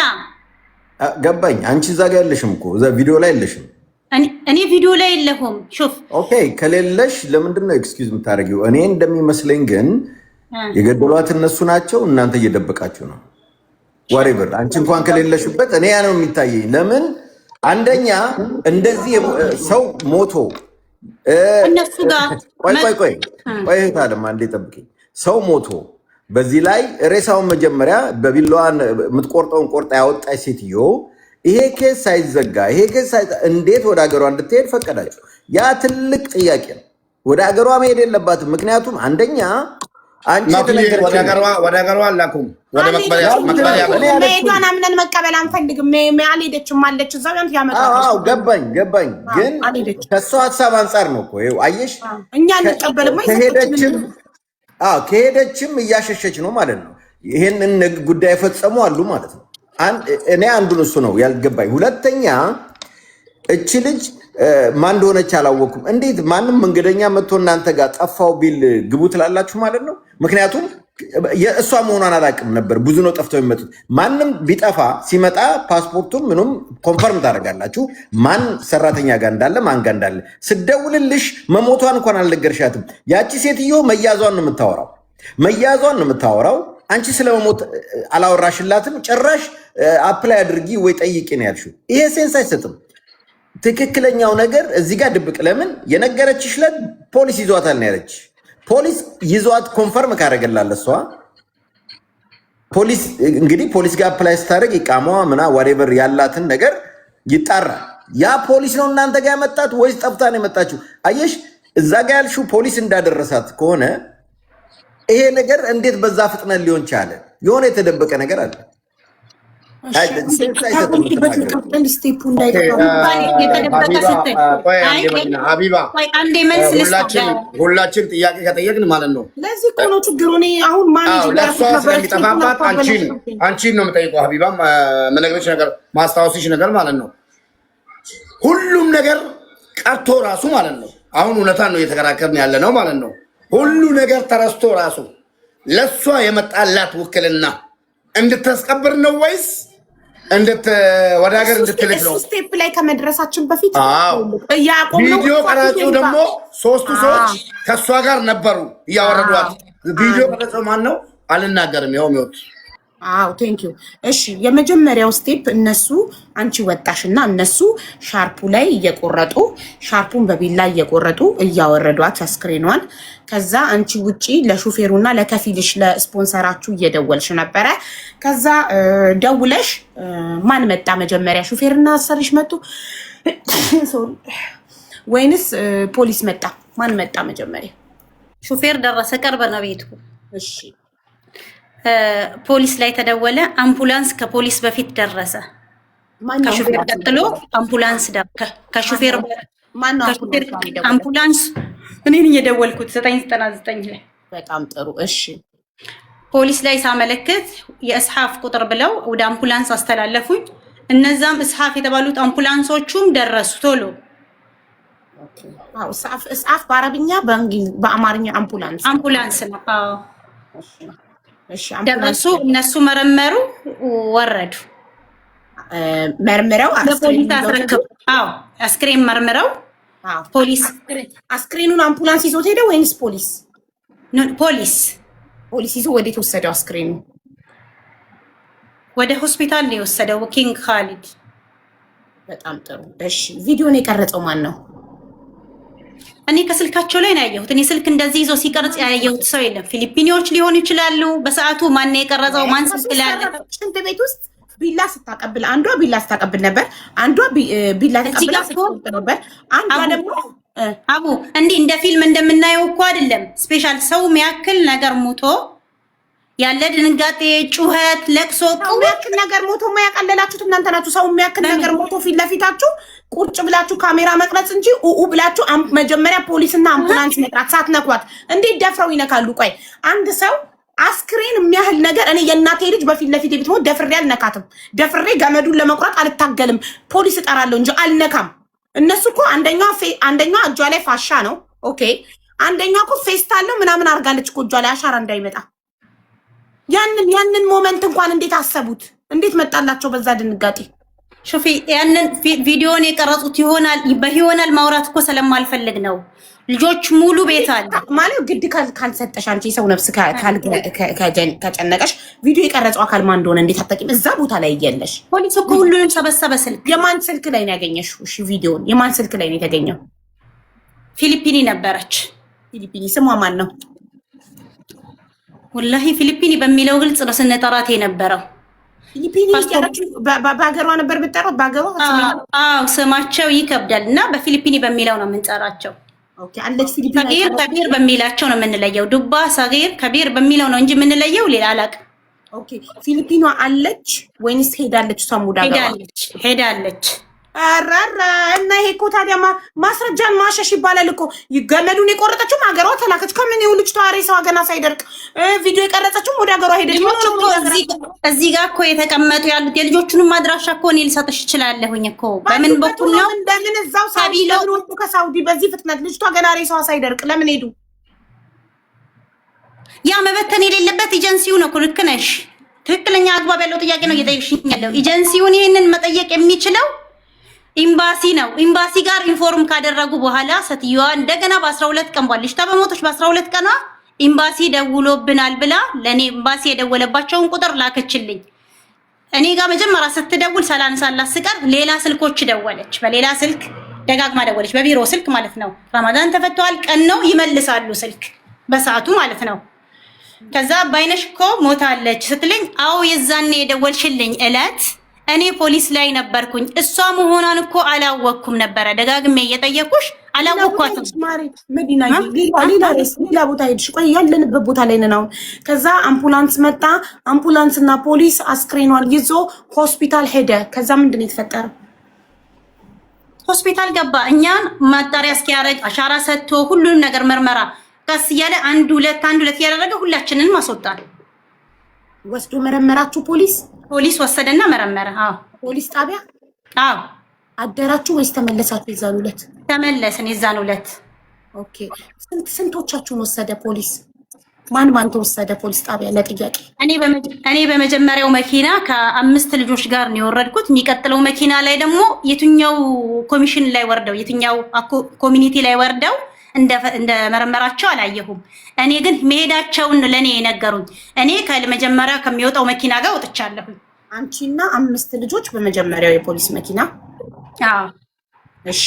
Speaker 9: ገባኝ። አንቺ እዛ ጋር የለሽም እኮ እዛ ቪዲዮ ላይ የለሽም።
Speaker 3: እኔ ቪዲዮ ላይ የለሁም። ሹፍ
Speaker 9: ኦኬ፣ ከሌለሽ ለምንድን ነው ኤክስኪውዝ የምታደርጊው? እኔ እንደሚመስለኝ ግን የገደሏት እነሱ ናቸው፣ እናንተ እየደበቃችሁ ነው። ዋሬቨር አንቺ እንኳን ከሌለሽበት እኔ ያ ነው የሚታየኝ። ለምን አንደኛ እንደዚህ ሰው ሞቶ
Speaker 3: እነሱ ጋር
Speaker 9: ቆይ እህት አለም አንዴ ጠብቂኝ። ሰው ሞቶ በዚህ ላይ ሬሳውን መጀመሪያ በቢላዋን የምትቆርጠውን ቆርጣ ያወጣች ሴትዮ ይሄ ኬስ ሳይዘጋ እንዴት ወደ ሀገሯ እንድትሄድ ፈቀዳችሁ? ያ ትልቅ ጥያቄ ነው። ወደ ሀገሯ መሄድ የለባትም። ምክንያቱም አንደኛ አንቺ
Speaker 6: ወደ ሀገሯ አላኩም ወደ መቅበሪያ
Speaker 1: መሄዷን አምነን መቀበል አንፈልግም። አልሄደችም አለች እዛ ያመጣው
Speaker 9: ገባኝ። ግን ከእሷ ሀሳብ አንጻር ነው እኮ አየሽ፣
Speaker 1: እኛ እንቀበልማ
Speaker 9: ከሄደችም እያሸሸች ነው ማለት ነው። ይሄንን ጉዳይ የፈጸሙ አሉ ማለት ነው። እኔ አንዱን እሱ ነው ያልገባኝ። ሁለተኛ እቺ ልጅ ማን እንደሆነች አላወኩም። እንዴት ማንም መንገደኛ መጥቶ እናንተ ጋር ጠፋው ቢል ግቡ ትላላችሁ ማለት ነው? ምክንያቱም እሷ መሆኗን አላውቅም ነበር። ብዙ ነው ጠፍተው የሚመጡት። ማንም ቢጠፋ ሲመጣ ፓስፖርቱን ምኑም ኮንፈርም ታደርጋላችሁ፣ ማን ሰራተኛ ጋር እንዳለ ማን ጋር እንዳለ። ስደውልልሽ መሞቷን እንኳን አልነገርሻትም። ያቺ ሴትዮ መያዟን ነው የምታወራው። አንቺ ስለመሞት አላወራሽላትም። ጭራሽ አፕላይ አድርጊ ወይ ጠይቂ ነው ያልሽው። ይሄ ሴንስ አይሰጥም። ትክክለኛው ነገር እዚህ ጋር ድብቅ። ለምን የነገረችሽ ለት ፖሊስ ይዟታል ነው ያለች። ፖሊስ ይዟት ኮንፈርም ካደረገላለ እሷ ፖሊስ እንግዲህ ፖሊስ ጋር አፕላይ ስታደርግ ይቃማዋ ምና ዋሬቨር ያላትን ነገር ይጣራል። ያ ፖሊስ ነው እናንተ ጋር ያመጣት ወይስ ጠፍታ ነው የመጣችው? አየሽ እዛ ጋር ያልሽው ፖሊስ እንዳደረሳት ከሆነ ይሄ ነገር እንዴት በዛ ፍጥነት ሊሆን ቻለ? የሆነ የተደበቀ ነገር አለ።
Speaker 6: ሁላችን ጥያቄ ከጠየቅን ማለት ነው።
Speaker 1: ለዚህ እኮ ነው ችግሩ። እኔ አሁን
Speaker 6: ለእሷ ስለሚጠፋባት አንቺን ነው የምጠይቀው። ሀቢባ የምነግርሽ ነገር ማስታወስሽ ነገር ማለት ነው። ሁሉም ነገር ቀርቶ ራሱ ማለት ነው። አሁን እውነታን ነው እየተከራከርን ያለ ነው ማለት ነው። ሁሉ ነገር ተረስቶ ራሱ ለእሷ የመጣላት ውክልና እንድታስቀብር ነው ወይስ ወደ ሀገር እንድትልክ ነው?
Speaker 1: ስቴፕ ላይ ከመድረሳችን በፊት
Speaker 6: ቪዲዮ ቀራጺው ደግሞ ሶስቱ ሰዎች ከእሷ ጋር ነበሩ እያወረዷት። ቪዲዮ ቀረጸው ማን ነው? አልናገርም። ይኸው ሚወት
Speaker 1: አዎ ቴንክ ዩ። እሺ የመጀመሪያው ስቴፕ እነሱ አንቺ ወጣሽና እነሱ ሻርፑ ላይ እየቆረጡ ሻርፑን በቢላ እየቆረጡ እያወረዷት አስክሬኗን። ከዛ አንቺ ውጪ ለሹፌሩና ለከፊልሽ ለስፖንሰራችሁ እየደወልሽ ነበረ። ከዛ ደውለሽ ማን መጣ መጀመሪያ? ሹፌርና አሰሪሽ መጡ ወይንስ ፖሊስ መጣ? ማን መጣ መጀመሪያ?
Speaker 3: ሹፌር ደረሰ፣ ቅርብ ነው ቤቱ።
Speaker 1: እሺ
Speaker 3: ፖሊስ ላይ ተደወለ። አምቡላንስ ከፖሊስ በፊት ደረሰ። ከሹፌር ቀጥሎ አምቡላንስ ከሹፌር አምቡላንስ እኔን እየደወልኩት 999 ላይ።
Speaker 1: በጣም ጥሩ እሺ።
Speaker 3: ፖሊስ ላይ ሳመለክት የእስሐፍ ቁጥር ብለው ወደ አምቡላንስ አስተላለፉኝ። እነዛም እስሐፍ የተባሉት አምቡላንሶቹም ደረሱ ቶሎ።
Speaker 1: አዎ እስሐፍ በአረብኛ በአማርኛ አምቡላንስ ነው።
Speaker 3: አዎ እሺ ደረሱ። እነሱ መረመሩ፣ ወረዱ።
Speaker 1: መርምረው
Speaker 3: አዎ አስክሬን መርምረው ፖሊስ
Speaker 1: አስክሬኑን አምቡላንስ ይዞት ሄደ ወይንስ ፖሊስ? ፖሊስ ይዞ ወዴት ወሰደው? አስክሬኑ
Speaker 3: ወደ ሆስፒታል ነው የወሰደው፣ ኪንግ ካሊድ።
Speaker 1: በጣም ጥሩ እሺ። ቪዲዮን የቀረጸው ማን ነው?
Speaker 3: እኔ ከስልካቸው ላይ ነው ያየሁት። እኔ ስልክ እንደዚህ ይዞ ሲቀርጽ ያየሁት ሰው የለም። ፊሊፒኒዎች ሊሆኑ ይችላሉ። በሰዓቱ ማን ነው የቀረጸው? ማን ስልክ ላይ አለ?
Speaker 1: ሽንት ቤት ውስጥ ቢላ ስታቀብል፣ አንዷ ቢላ ስታቀብል ነበር፣ አንዷ ቢላ ተቀብላ ስትቆጥ ነበር፣ አንዷ ደግሞ
Speaker 3: አቡ እንዲህ እንደ ፊልም እንደምናየው እኮ አይደለም። ስፔሻል ሰው የሚያክል ነገር ሞቶ ያለ ድንጋጤ፣ ጩኸት፣ ለቅሶ
Speaker 1: የሚያክል ነገር ሞቶ ማያቀለላችሁት እናንተ ናችሁ። ሰው የሚያክል ነገር ሞቶ ፊት ለፊታችሁ ቁጭ ብላችሁ ካሜራ መቅረጽ እንጂ ኡኡ ብላችሁ መጀመሪያ ፖሊስና አምቡላንስ መጥራት ሳትነኳት እንዴት ደፍረው ይነካሉ? ቆይ አንድ ሰው አስክሬን የሚያህል ነገር እኔ የእናቴ ልጅ በፊት ለፊት ብትሞት ደፍሬ አልነካትም። ደፍሬ ገመዱን ለመቁረጥ አልታገልም። ፖሊስ እጠራለሁ እንጂ አልነካም። እነሱ እኮ አንደኛዋ እጇ ላይ ፋሻ ነው። ኦኬ አንደኛዋ እኮ ፌስታል ነው ምናምን አድርጋለች እኮ እጇ ላይ አሻራ እንዳይመጣ። ያንን ሞመንት እንኳን እንዴት አሰቡት? እንዴት መጣላቸው በዛ ድንጋጤ?
Speaker 3: ሹፊ ያንን ቪዲዮን የቀረጹት ይሆናል ማውራት እኮ ስለማልፈልግ ነው። ልጆች ሙሉ ቤት አለ
Speaker 1: ማለት ግድ ካልሰጠሽ አንቺ ሰው ነፍስ ከጨነቀሽ ቪዲዮ የቀረጸው አካል ማን እንደሆነ እንዴት አታውቂም? እዛ ቦታ ላይ እያለሽ
Speaker 3: ፖሊስ እኮ ሁሉንም ሰበሰበ። ስልክ
Speaker 1: የማን ስልክ ላይ ነው ያገኘሽው? እሺ ቪዲዮን የማን ስልክ ላይ ነው የተገኘው?
Speaker 3: ፊሊፒኒ ነበረች።
Speaker 1: ፊሊፒኒ ስሟ ማን ነው?
Speaker 3: ወላሂ ፊሊፒኒ በሚለው ግልጽ ነው ስንጠራት የነበረው።
Speaker 1: ፊሊፒኒ በሀገሯ ነበር ብትጠራት በሀገሯ።
Speaker 3: አዎ ስማቸው ይከብዳል እና በፊሊፒኒ በሚለው ነው የምንጠራቸው።
Speaker 1: ኦኬ አለች ፊሊፒኒ
Speaker 3: ከቢር በሚላቸው ነው የምንለየው። ዱባ ሰጊር ከቢር በሚለው ነው እንጂ የምንለየው ሌላ አላውቅም።
Speaker 1: ኦኬ ፊሊፒኗ አለች ወይንስ ሄዳለች? ሰሙዳ
Speaker 3: ሄዳለች።
Speaker 1: አራራ እና ይሄ እኮ ታዲያ ማስረጃን ማሸሽ ይባላል እኮ። ገመዱን የቆረጠችው ሀገሯ ተላከች። ከምን ይውልጭ ተዋሪ ሰው ገና ሳይደርቅ ቪዲዮ የቀረጸችው ወደ ሀገሯ ሄደች።
Speaker 3: እዚህ ጋር እኮ የተቀመጡ ያሉት የልጆቹንም ማድራሻ እኮ እኔ ልሰጥሽ እችላለሁኝ እኮ። በምን በኩል ነው?
Speaker 1: እንደምን እዛው ከሳውዲ በዚህ ፍጥነት ልጅቷ ገና ሬሳዋ ሳይደርቅ ለምን ሄዱ?
Speaker 3: ያ መበተን የሌለበት ኤጀንሲው ነው እኮ። ልክ ነሽ። ትክክለኛ አግባብ ያለው ጥያቄ ነው እየጠየቅሽኝ ያለው። ኤጀንሲውን ይሄንን መጠየቅ የሚችለው ኤምባሲ ነው። ኤምባሲ ጋር ኢንፎርም ካደረጉ በኋላ ሴትዮዋ እንደገና በ12 ቀን ልጅቷ በሞቶች በ12 ቀኗ ኤምባሲ ደውሎብናል ብላ ለኔ ኤምባሲ የደወለባቸውን ቁጥር ላከችልኝ። እኔ ጋር መጀመሪያ ስትደውል ሳላነሳላት ስቀር ሌላ ስልኮች ደወለች። በሌላ ስልክ ደጋግማ ደወለች፣ በቢሮ ስልክ ማለት ነው። ረመዳን ተፈቷል፣ ቀን ነው፣ ይመልሳሉ ስልክ በሰዓቱ ማለት ነው። ከዛ ባይነሽ እኮ ሞታለች ስትልኝ፣ አዎ የዛኔ የደወልሽልኝ እለት እኔ ፖሊስ ላይ ነበርኩኝ። እሷ መሆኗን እኮ አላወቅኩም ነበረ። ደጋግሜ እየጠየኩሽ አላወቅኳትም።
Speaker 1: ሌላ ቦታ ሄድሽ? ቆይ ያለንበት ቦታ ላይ ነን አሁን። ከዛ አምቡላንስ መጣ። አምቡላንስና ፖሊስ አስክሬኗን ይዞ ሆስፒታል ሄደ። ከዛ ምንድን ነው የተፈጠረው?
Speaker 3: ሆስፒታል ገባ። እኛን ማጣሪያ እስኪያደርግ አሻራ ሰጥቶ ሁሉንም ነገር ምርመራ ቀስ እያለ አንድ ሁለት እያደረገ ሁላችንን ማስወጣል።
Speaker 1: ወስዶ መረመራችሁ? ፖሊስ
Speaker 3: ወሰደና መረመረ። አዎ
Speaker 1: ፖሊስ ጣቢያ።
Speaker 3: አዎ
Speaker 1: አደራችሁ ወይስ ተመለሳችሁ? የዛን ዕለት
Speaker 3: ተመለስን። የዛን ዕለት
Speaker 1: ኦኬ። ስንቶቻችሁን ወሰደ ፖሊስ? ማን ተወሰደ ፖሊስ ጣቢያ? ለጥያቄ
Speaker 3: እኔ በመጀመሪያው መኪና ከ5 ልጆች ጋር ነው የወረድኩት። የሚቀጥለው መኪና ላይ ደግሞ የትኛው ኮሚሽን ላይ ወርደው የትኛው ኮሚኒቲ ላይ ወርደው እንደ መረመራቸው አላየሁም። እኔ ግን መሄዳቸውን ለኔ የነገሩኝ። እኔ ከመጀመሪያ ከሚወጣው መኪና ጋር ወጥቻለሁ።
Speaker 1: አንቺና 5 ልጆች በመጀመሪያው የፖሊስ መኪና?
Speaker 3: አዎ።
Speaker 1: እሺ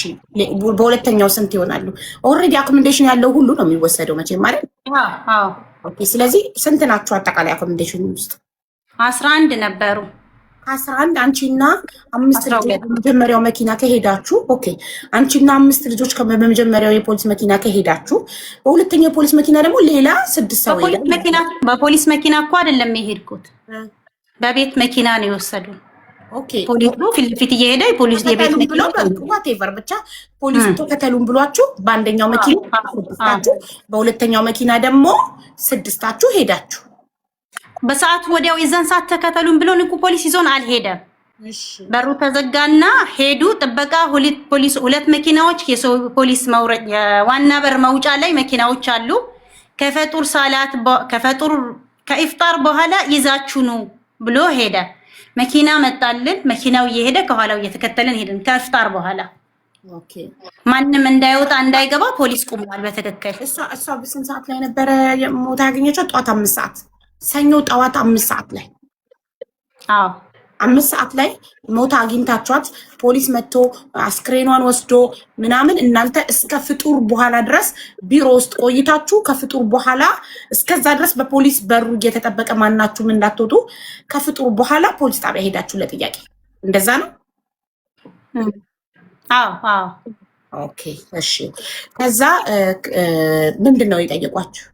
Speaker 1: በሁለተኛው ስንት ይሆናሉ? ኦልሬዲ አኮሞዴሽን ያለው ሁሉ ነው የሚወሰደው መቼም ማለት?
Speaker 3: አዎ።
Speaker 1: ኦኬ። ስለዚህ ስንት ናችሁ አጠቃላይ አኮሞዴሽን ውስጥ?
Speaker 3: 11 ነበሩ።
Speaker 1: 11 አንቺና 5 ልጆች በመጀመሪያው መኪና ከሄዳችሁ። ኦኬ አንቺና 5 ልጆች በመጀመሪያው የፖሊስ መኪና ከሄዳችሁ፣ በሁለተኛው የፖሊስ መኪና ደግሞ ሌላ 6 ሰው
Speaker 3: በፖሊስ መኪና እኮ አይደለም የሄድኩት፣ በቤት መኪና ነው የወሰዱን።
Speaker 1: ኦኬ
Speaker 3: ፖሊሱ ፊት ለፊት እየሄደ ፖሊስ የቤት መኪና
Speaker 1: ዋቴቨር ብቻ ፖሊስ ተከተሉን ብሏችሁ በአንደኛው መኪና ስድስታችሁ፣ በሁለተኛው መኪና ደግሞ ስድስታችሁ ሄዳችሁ
Speaker 3: በሰዓቱ ወዲያው የዛን ሰዓት ተከተሉን ብሎ ንቁ ፖሊስ ይዞን አልሄደም። በሩ ተዘጋና ሄዱ። ጥበቃ ሁለት መኪናዎች የሰው ፖሊስ መውረድ የዋና በር መውጫ ላይ መኪናዎች አሉ። ከፈጡር ሰላት ከኢፍጣር በኋላ ይዛችሁ ነው ብሎ ሄደ። መኪና መጣልን። መኪናው እየሄደ ከኋላው እየተከተለን ሄድን። ከኢፍጣር በኋላ
Speaker 1: ኦኬ
Speaker 3: ማንም እንዳይወጣ እንዳይገባ ፖሊስ ቆሟል። በትክክል
Speaker 1: እሷ በስንት ሰዓት ላይ ነበረ ሞታ ያገኘችው? ጠዋት 5 ሰዓት ሰኞ ጠዋት 5 ሰዓት ላይ 5 ሰዓት ላይ ሞታ አግኝታችኋት ፖሊስ መጥቶ አስክሬኗን ወስዶ ምናምን እናንተ እስከ ፍጡር በኋላ ድረስ ቢሮ ውስጥ ቆይታችሁ ከፍጡር በኋላ እስከዛ ድረስ በፖሊስ በሩ እየተጠበቀ ማናችሁም እንዳትወጡ ከፍጡር በኋላ ፖሊስ ጣቢያ ሄዳችሁ ለጥያቄ እንደዛ ነው?
Speaker 3: አዎ
Speaker 1: ኦኬ እሺ። ከዛ ምንድን ነው የጠየቋችሁ?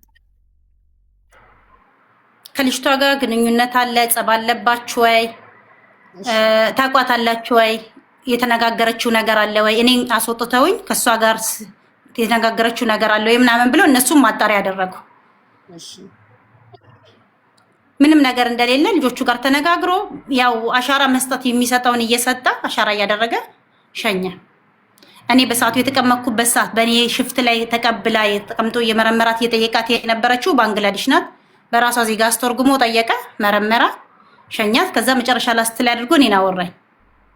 Speaker 3: ከልጅቷ ጋር ግንኙነት አለ? ጸብ አለባችሁ ወይ? ታውቋታላችሁ ወይ? የተነጋገረችው ነገር አለ ወይ? እኔ አስወጥተውኝ ከእሷ ጋር የተነጋገረችው ነገር አለ ወይ ምናምን ብለው እነሱም ማጣሪያ ያደረጉ ምንም ነገር እንደሌለ ልጆቹ ጋር ተነጋግሮ ያው አሻራ መስጠት የሚሰጠውን እየሰጠ አሻራ እያደረገ ሸኘ። እኔ በሰዓቱ የተቀመጥኩበት ሰዓት በእኔ ሽፍት ላይ ተቀብላ ተቀምጦ የመረመራት እየጠየቃት የነበረችው ባንግላዴሽ ናት። በራሷ ዜጋ አስተርጉሞ ጠየቀ፣ መረመራ፣ ሸኛት። ከዛ መጨረሻ ላስት ላይ አድርጎ እኔን አወራኝ።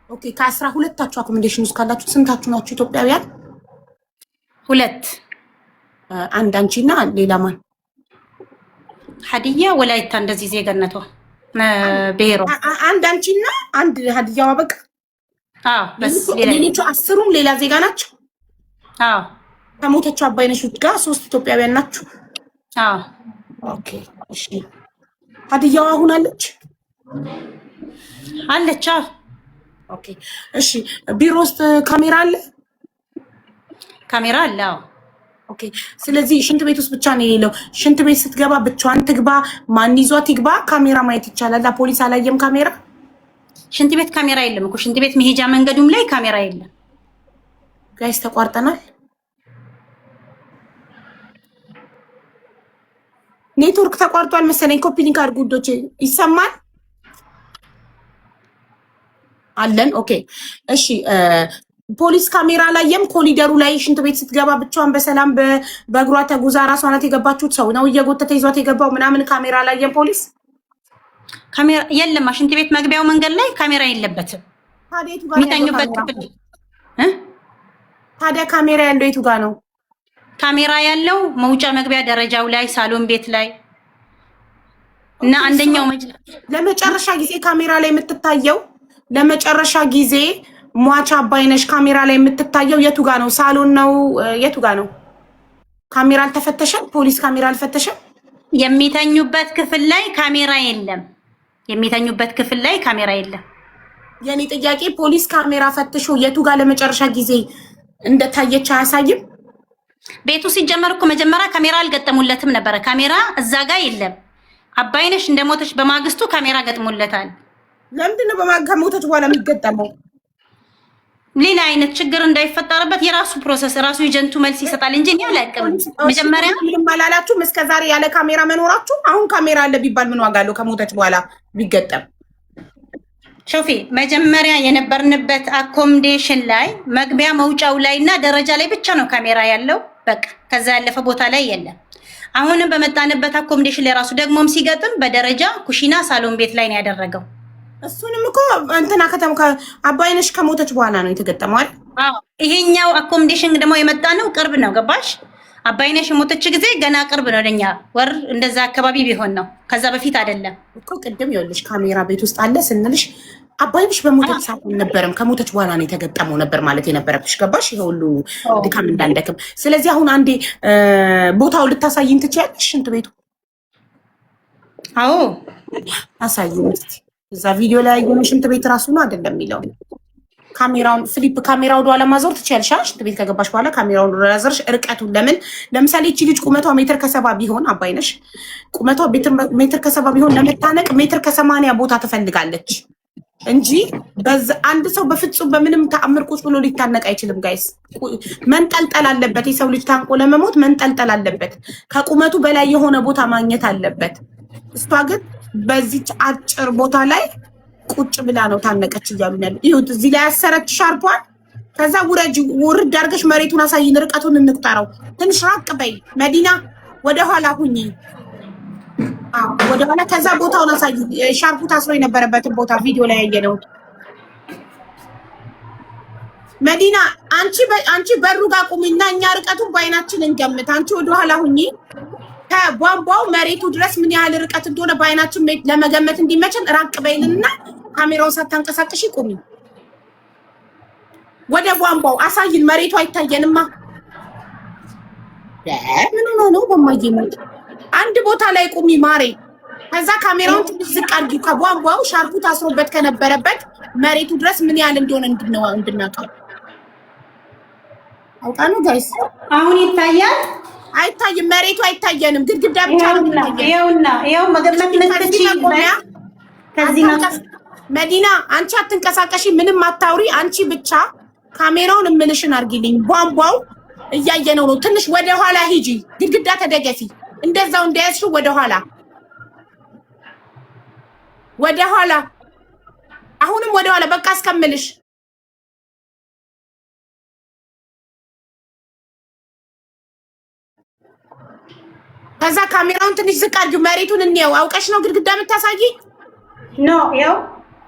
Speaker 1: ኦኬ ከ12ታችሁ አኮሞዴሽን ውስጥ ካላችሁ ስንታችሁ ናችሁ ኢትዮጵያውያን?
Speaker 3: 2
Speaker 1: አንድ አንቺና ሌላ ማን?
Speaker 3: ሀዲያ ወላይታ እንደዚህ ዜግነቷ ብሔሯ
Speaker 1: አንድ አንቺና አንድ ሀዲያዋ በቃ
Speaker 3: በስ
Speaker 1: ሌሎቹ 10ሩም ሌላ ዜጋ ናቸው። ከሞተችው አባይነሽ ጋር 3 ኢትዮጵያውያን ናችሁ። ኦኬ እሺ። ሀዲያዋ አሁን አለች? ኦኬ እሺ። ቢሮ ውስጥ ካሜራ አለ?
Speaker 3: ካሜራ አለ።
Speaker 1: ኦኬ። ስለዚህ ሽንት ቤት ውስጥ ብቻ ነው የሌለው። ሽንት ቤት ስትገባ ብቻዋን ትግባ፣ ማን ይዟት ይግባ፣ ካሜራ ማየት ይቻላል። ፖሊስ አላየም ካሜራ?
Speaker 3: ሽንት ቤት ካሜራ የለም እኮ። ሽንት ቤት መሄጃ መንገዱም ላይ ካሜራ የለም።
Speaker 1: ጋይስ ተቋርጠናል። ኔትወርክ ተቋርጧል መሰለኝ። ኮፒ ሊንክ አድርጉ ውዶቼ። ይሰማል አለን። ኦኬ እሺ። ፖሊስ ካሜራ ላየም። ኮሊደሩ ላይ ሽንት ቤት ስትገባ ብቻዋን በሰላም በእግሯ ተጉዛ ራሷ ናት የገባችሁት? ሰው ነው እየጎተተ ይዟት የገባው ምናምን? ካሜራ ላየም ፖሊስ?
Speaker 3: ካሜራ የለም። ሽንት ቤት መግቢያው መንገድ ላይ ካሜራ የለበትም። የሚተኙበት ክፍል
Speaker 1: ታዲያ ካሜራ ያለው የቱ ጋር ነው?
Speaker 3: ካሜራ ያለው መውጫ መግቢያ ደረጃው ላይ ሳሎን ቤት ላይ እና አንደኛው
Speaker 1: ለመጨረሻ ጊዜ ካሜራ ላይ የምትታየው ለመጨረሻ ጊዜ ሟች አባይነሽ ካሜራ ላይ የምትታየው የቱ ጋር ነው? ሳሎን ነው? የቱ ጋር ነው? ካሜራ አልተፈተሸም? ፖሊስ ካሜራ አልፈተሸም?
Speaker 3: የሚተኙበት ክፍል ላይ ካሜራ የለም። የሚተኙበት ክፍል ላይ ካሜራ የለም።
Speaker 1: የኔ ጥያቄ ፖሊስ ካሜራ ፈትሾ የቱ ጋር ለመጨረሻ ጊዜ እንደታየች አያሳይም?
Speaker 3: ቤቱ ሲጀመር እኮ መጀመሪያ ካሜራ አልገጠሙለትም ነበረ። ካሜራ እዛ ጋር የለም። አባይነሽ እንደሞተች በማግስቱ ካሜራ ገጥሞለታል።
Speaker 1: ለምንድን ነው ከሞተች በኋላ የሚገጠመው?
Speaker 3: ሌላ አይነት ችግር እንዳይፈጠርበት የራሱ ፕሮሰስ ራሱ ኤጀንቱ መልስ ይሰጣል እንጂ እኔ አላውቅም። መጀመሪያ
Speaker 1: ምንም አላላችሁም እስከዛሬ ያለ ካሜራ መኖራችሁ። አሁን ካሜራ አለ ቢባል ምን ዋጋ አለው? ከሞተች በኋላ ቢገጠም
Speaker 3: ሾፌ መጀመሪያ የነበርንበት አኮሞዴሽን ላይ መግቢያ መውጫው ላይ እና ደረጃ ላይ ብቻ ነው ካሜራ ያለው። በቃ ከዛ ያለፈ ቦታ ላይ የለም። አሁንም በመጣንበት አኮሞዴሽን ላይ ራሱ ደግሞም ሲገጥም በደረጃ ኩሽና፣ ሳሎን ቤት ላይ ነው ያደረገው።
Speaker 1: እሱንም እኮ እንትና ከተማ አባይነሽ ከሞተች በኋላ ነው የተገጠመው አይደል?
Speaker 3: ይሄኛው አኮሞዴሽን ደግሞ የመጣ ነው ቅርብ ነው። ገባሽ? አባይነሽ የሞተች ጊዜ ገና ቅርብ ነው ለኛ ወር እንደዛ አካባቢ ቢሆን ነው። ከዛ በፊት አይደለም
Speaker 1: እኮ። ቅድም ይኸውልሽ ካሜራ ቤት ውስጥ አለ ስንልሽ አባይነሽ በሞተች ሰዓት አልነበረም፣ ከሞተች በኋላ ነው የተገጠመው ነበር ማለት የነበረብሽ። ገባሽ? ይሄ ሁሉ ድካም እንዳንደክም። ስለዚህ አሁን አንዴ ቦታው ልታሳይን ትችያለሽ? ሽንት ቤቱ
Speaker 3: አዎ
Speaker 1: አሳይን እስኪ። እዛ ቪዲዮ ላይ ያየነው ሽንት ቤት ራሱ ነው አይደለም የሚለው ካሜራውን ፍሊፕ ካሜራው ወደ ኋላ ማዞር ትችያለሽ። ሽንት ቤት ከገባሽ በኋላ ካሜራውን ወደ ኋላ ዞርሽ እርቀቱን ለምን ለምሳሌ እቺ ልጅ ቁመቷ ሜትር ከ70 ቢሆን አባይነሽ ቁመቷ ሜትር ከ70 ቢሆን ለመታነቅ ሜትር ከ80 ቦታ ትፈልጋለች። እንጂ አንድ ሰው በፍጹም በምንም ተአምር ቁጭ ብሎ ሊታነቅ አይችልም። ጋይስ መንጠልጠል አለበት። የሰው ልጅ ታንቆ ለመሞት መንጠልጠል አለበት። ከቁመቱ በላይ የሆነ ቦታ ማግኘት አለበት። እሷ ግን በዚች አጭር ቦታ ላይ ቁጭ ብላ ነው ታነቀች እያሉ ያሉ። ይሁት እዚህ ላይ ያሰረች ሻርፓን። ከዛ ውርድ አድርገሽ መሬቱን አሳይን፣ ርቀቱን እንቁጠረው። ትንሽ ራቅ በይ መዲና፣ ወደ ኋላ ሁኚ፣ ወደ ኋላ። ከዛ ቦታውን አሳይ፣ ሻርፑ ታስሮ የነበረበትን ቦታ ቪዲዮ ላይ ያየነው። መዲና አንቺ በሩ ጋር ቁሚና እኛ ርቀቱን በአይናችን እንገምት። አንቺ ወደ ኋላ ሁኚ። ከቧንቧው መሬቱ ድረስ ምን ያህል ርቀት እንደሆነ በአይናችን ለመገመት እንዲመችን ራቅ በይልና ካሜራውን ሳታንቀሳቅሽ ቁሚ። ወደ ቧንቧው አሳይን። መሬቱ አይታየንማ። ምን ነው በማይመጥ አንድ ቦታ ላይ ቁሚ ማሬ። ከዛ ካሜራውን ትንሽ ዝቅ አድርጊው። ከቧንቧው ሻርፑ ታስሮበት ከነበረበት መሬቱ ድረስ ምን ያህል እንደሆነ እንድናውቀው። አውቃ ነው ጋይስ።
Speaker 3: አሁን ይታያል?
Speaker 1: አይታይም። መሬቱ አይታየንም። ግድግዳ ብቻ ነው የሚታየው።
Speaker 3: ይኸው መገመት ምትችይ ከዚህ ነው።
Speaker 1: መዲና አንቺ አትንቀሳቀሺ፣ ምንም አታውሪ። አንቺ ብቻ ካሜራውን እምልሽን አድርጊልኝ። ቧንቧው እያየነው ነው። ትንሽ ወደ ኋላ ሂጂ፣ ግድግዳ ተደገፊ። እንደዛው እንደያዝሽው ወደ ኋላ ወደ ኋላ፣ አሁንም ወደ ኋላ። በቃ እስከምልሽ ከዛ ካሜራውን ትንሽ ዝቅ አድርጊው። መሬቱን እንየው። አውቀሽ ነው ግድግዳ የምታሳይ?
Speaker 3: ኖ ያው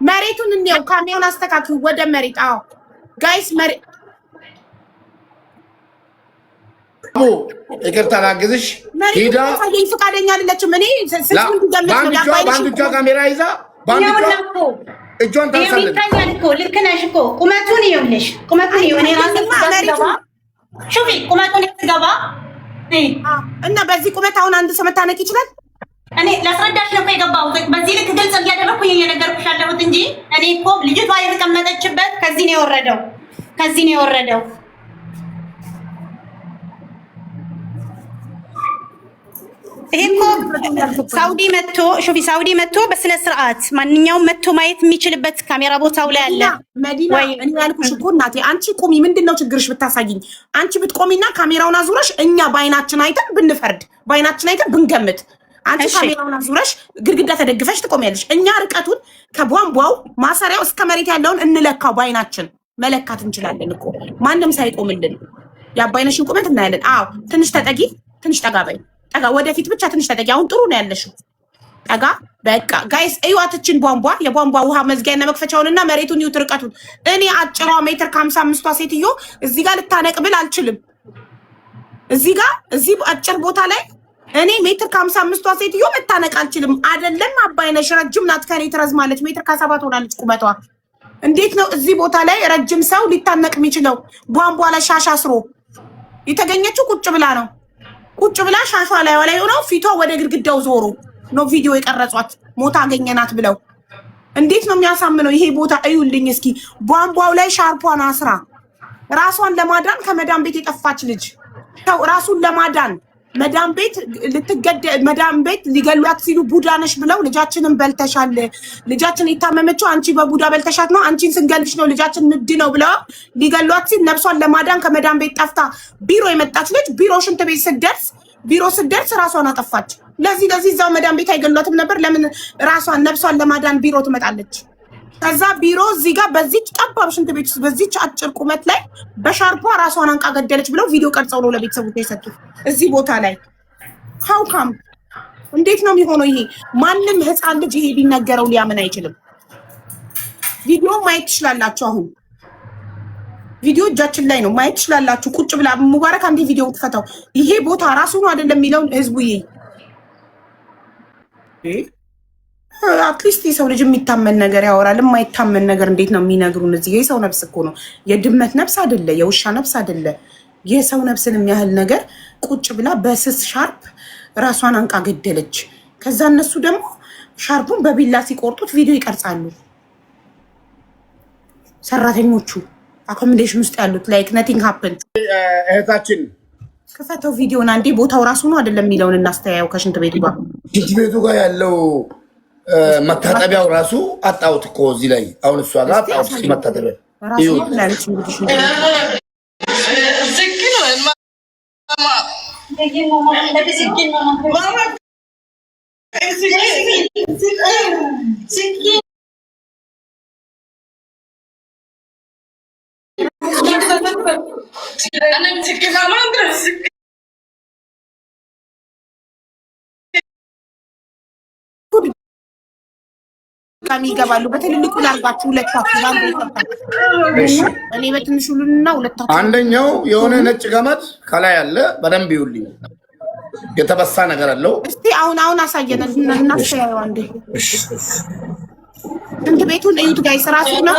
Speaker 1: መሬቱን እንየው። ካሜራውን አስተካክሉ ወደ መሬት። አዎ ጋይስ መሬት
Speaker 6: ይቅርታ ላግዝሽ። ሂዳ
Speaker 1: ታሳየኝ ፈቃደኛ አይደለችም። እኔ ስንት
Speaker 6: በአንድ እጇ ካሜራ ይዛ በአንድ እጇን ታሳለች።
Speaker 3: ይታያል እኮ ልክ ነሽ እኮ። ቁመቱን ይኸውልሽ፣ ቁመቱን ይኸው። እኔ ራሴ ሹፊ ቁመቱን ይገባ
Speaker 1: እና በዚህ ቁመት አሁን አንድ ሰው መታነቅ ይችላል?
Speaker 3: እኔ ላስረዳሽ ነው የገባሁት። በዚህ ልክ ግልጽ እያደረኩኝ እየነገርኩሽ ያለሁት እንጂ እኔ እኮ ልጅቷ የተቀመጠችበት ከዚህ ነው የወረደው። ይሄ እኮ ሳውዲ መጥቶ በስነ ስርዓት ማንኛውም መጥቶ ማየት የሚችልበት ካሜራ ቦታው ላይ አለ።
Speaker 1: መዲና እኔ ያልኩሽ እኮ እናቴ፣ አንቺ ቁሚ። ምንድነው ችግርሽ ብታሳይኝ? አንቺ ብትቆሚና ካሜራውን አዙረሽ እኛ በአይናችን አይተን ብንፈርድ፣ በአይናችን አይተን ብንገምት። አንቺ ካሜራውን አዙረሽ ግድግዳ ተደግፈሽ ትቆሚያለሽ። እኛ ርቀቱን ከቧንቧው ማሰሪያው እስከ መሬት ያለውን እንለካው። በአይናችን መለካት እንችላለን እኮ ማንም ሳይቆምልን። የአባይነሽን ቁመት እናያለን። አዎ ትንሽ ተጠጊ፣ ትንሽ ጠጋ በይ። ጠጋ ወደፊት ብቻ ትንሽ ተጠጊ። አሁን ጥሩ ነው ያለሽው። ጠጋ በቃ ጋይስ እዩዋትችን ቧንቧ፣ የቧንቧ ውሃ መዝጊያና መክፈቻውንና መሬቱን ይዩት ርቀቱን። እኔ አጭሯ ሜትር ከ55ቷ ሴትዮ እዚህ ጋር ልታነቅብል አልችልም። እዚህ አጭር ቦታ ላይ እኔ ሜትር ከ55ቷ ሴትዮ መታነቅ አልችልም። አይደለም አባይነሽ ረጅም ናት፣ ከኔ ትረዝማለች። ሜትር ከ7 ሆናለች ቁመቷ። እንዴት ነው እዚህ ቦታ ላይ ረጅም ሰው ሊታነቅ የሚችለው? ቧንቧ ላይ ሻሽ አስሮ የተገኘችው ቁጭ ብላ ነው። ቁጭ ብላ ሻሿ ላይ ሆነው ፊቷ ወደ ግድግዳው ዞሮ ነው ቪዲዮ የቀረጿት። ሞታ አገኘናት ብለው እንዴት ነው የሚያሳምነው ይሄ ቦታ? እዩልኝ እስኪ። ቧንቧው ላይ ሻርፓን አስራ ራሷን ለማዳን ከመዳን ቤት የጠፋች ልጅ ራሱን ለማዳን መዳም ቤት ሊገሏት ሲሉ ቡዳ ነሽ ብለው ልጃችንን በልተሻል፣ ልጃችን የታመመችው አንቺ በቡዳ በልተሻት ነው፣ አንቺን ስንገልሽ ነው፣ ልጃችን ንድ ነው ብለው ሊገሏት ሲል ነፍሷን ለማዳን ከመዳም ቤት ጠፍታ ቢሮ የመጣች ልጅ ቢሮ ሽንት ቤት ስትደርስ ራሷን አጠፋች። ለዚህ እዛው መዳም ቤት አይገሏትም ነበር? ለምን ራሷን ነፍሷን ለማዳን ቢሮ ትመጣለች? ከዛ ቢሮ እዚህ ጋር በዚች ጠባብ ሽንት ቤት ውስጥ በዚች አጭር ቁመት ላይ በሻርፓ ራሷን አንቃ ገደለች ብለው ቪዲዮ ቀርጸው ነው ለቤተሰቦቿ የሰጡት። እዚህ ቦታ ላይ ሀውካም እንዴት ነው የሚሆነው ይሄ? ማንም ህፃን ልጅ ይሄ ቢነገረው ሊያምን አይችልም። ቪዲዮ ማየት ትችላላችሁ። አሁን ቪዲዮ እጃችን ላይ ነው፣ ማየት ትችላላችሁ። ቁጭ ብላ ሙባረክ አንዴ ቪዲዮ ትፈታው። ይሄ ቦታ ራሱ ነው አይደለም የሚለውን ህዝቡ ይሄ አትሊስት የሰው ልጅ የሚታመን ነገር ያወራል። የማይታመን ነገር እንዴት ነው የሚነግሩን? እዚህ የሰው ነፍስ እኮ ነው፣ የድመት ነፍስ አይደለ፣ የውሻ ነፍስ አይደለ። የሰው ነፍስን የሚያህል ነገር ቁጭ ብላ በስስ ሻርፕ ራሷን አንቃ ገደለች። ከዛ እነሱ ደግሞ ሻርፑን በቢላ ሲቆርጡት ቪዲዮ ይቀርጻሉ። ሰራተኞቹ አኮሞዴሽን ውስጥ ያሉት ላይክ ነቲንግ ሀፕን።
Speaker 6: እህታችን
Speaker 1: ክፈተው ቪዲዮን አንዴ። ቦታው ራሱ ነው አይደለም የሚለውን እናስተያየው። ከሽንት ቤቱ ጋር
Speaker 6: ሽንት ቤቱ ጋር ያለው መታጠቢያው ራሱ አጣሁት እኮ እዚህ ላይ አሁን እሷ ጋር አጣሁት መታጠቢያ
Speaker 1: ይገባሉ። በትልልቁ ላርጋችሁ ሁለታችሁ ባንድ ይፈታል። እኔ በትንሹ ሉልና ሁለታችሁ
Speaker 6: አንደኛው የሆነ ነጭ ገመድ ከላይ አለ። በደንብ ይውልኝ የተበሳ ነገር አለው።
Speaker 1: እስቲ አሁን አሳየን እናስተያየው አንዴ። እንት ቤቱን እዩት ጋይስ ራሱ ነው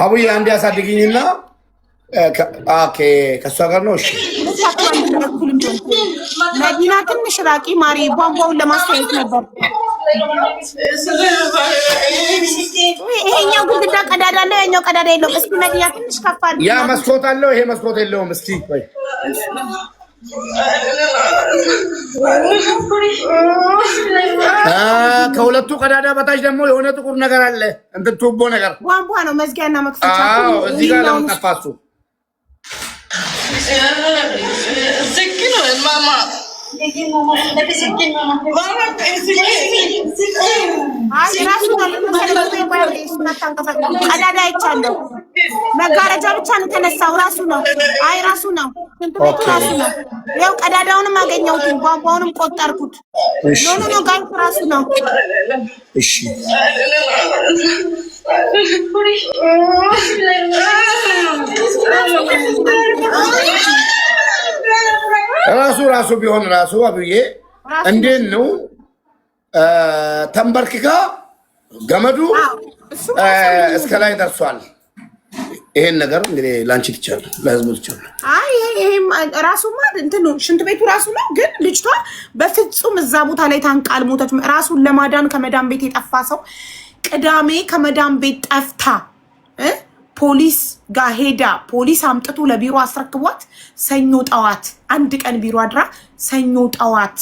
Speaker 6: አቡዬ አንዴ ያሳድግኝና ኦኬ ከሷ ጋር ነው። እሺ
Speaker 1: መዲና ትንሽ ራቂ ማሪ ቧንቧውን ለማስተያየት ነበር። ይሄኛው ግድግዳ ቀዳዳ አለው፣ ያኛው ቀዳዳ የለውም። እስኪ መዲና ትንሽ ከፋል።
Speaker 6: ያ መስኮት አለው፣ ይሄ መስኮት የለውም። እስኪ ቆይ ከሁለቱ ቀዳዳ በታች ደግሞ የሆነ ጥቁር ነገር አለ፣ እንትን ቱቦ ነገር
Speaker 1: ቧንቧ ነው፣ መዝጊያና መክፈቻ።
Speaker 6: አዎ እዚህ ጋር ለምን ጠፋሱ?
Speaker 1: ቀዳዳ አይቻለሁ። መጋረጃ ብቻ ነው የተነሳው። ራሱ ነው። አይ ራሱ ነው። ቤቱ ራሱ ነው። ያው ቀዳዳውንም አገኘሁት፣ ቧንቧውንም ቆጠርኩት። ኖ ጋር ራሱ ነው።
Speaker 6: እሺ ራሱ ቢሆን ራሱ አብዬ እንዴት ነው ተንበርክካ ገመዱ እስከ ላይ ደርሷል። ይሄን ነገር እንግዲህ ላንቺ ትቻለህ፣ ለህዝቡ ትቻለህ።
Speaker 1: አይ ይሄም ራሱማ እንትኑ ሽንት ቤቱ ራሱ ነው። ግን ልጅቷ በፍጹም እዛ ቦታ ላይ ታንቃ አልሞተች። ራሱን ለማዳን ከመዳን ቤት የጠፋ ሰው ቅዳሜ ከመዳን ቤት ጠፍታ ፖሊስ ጋር ሄዳ ፖሊስ አምጥቶ ለቢሮ አስረክቧት ሰኞ ጠዋት አንድ ቀን ቢሮ አድራ ሰኞ ጠዋት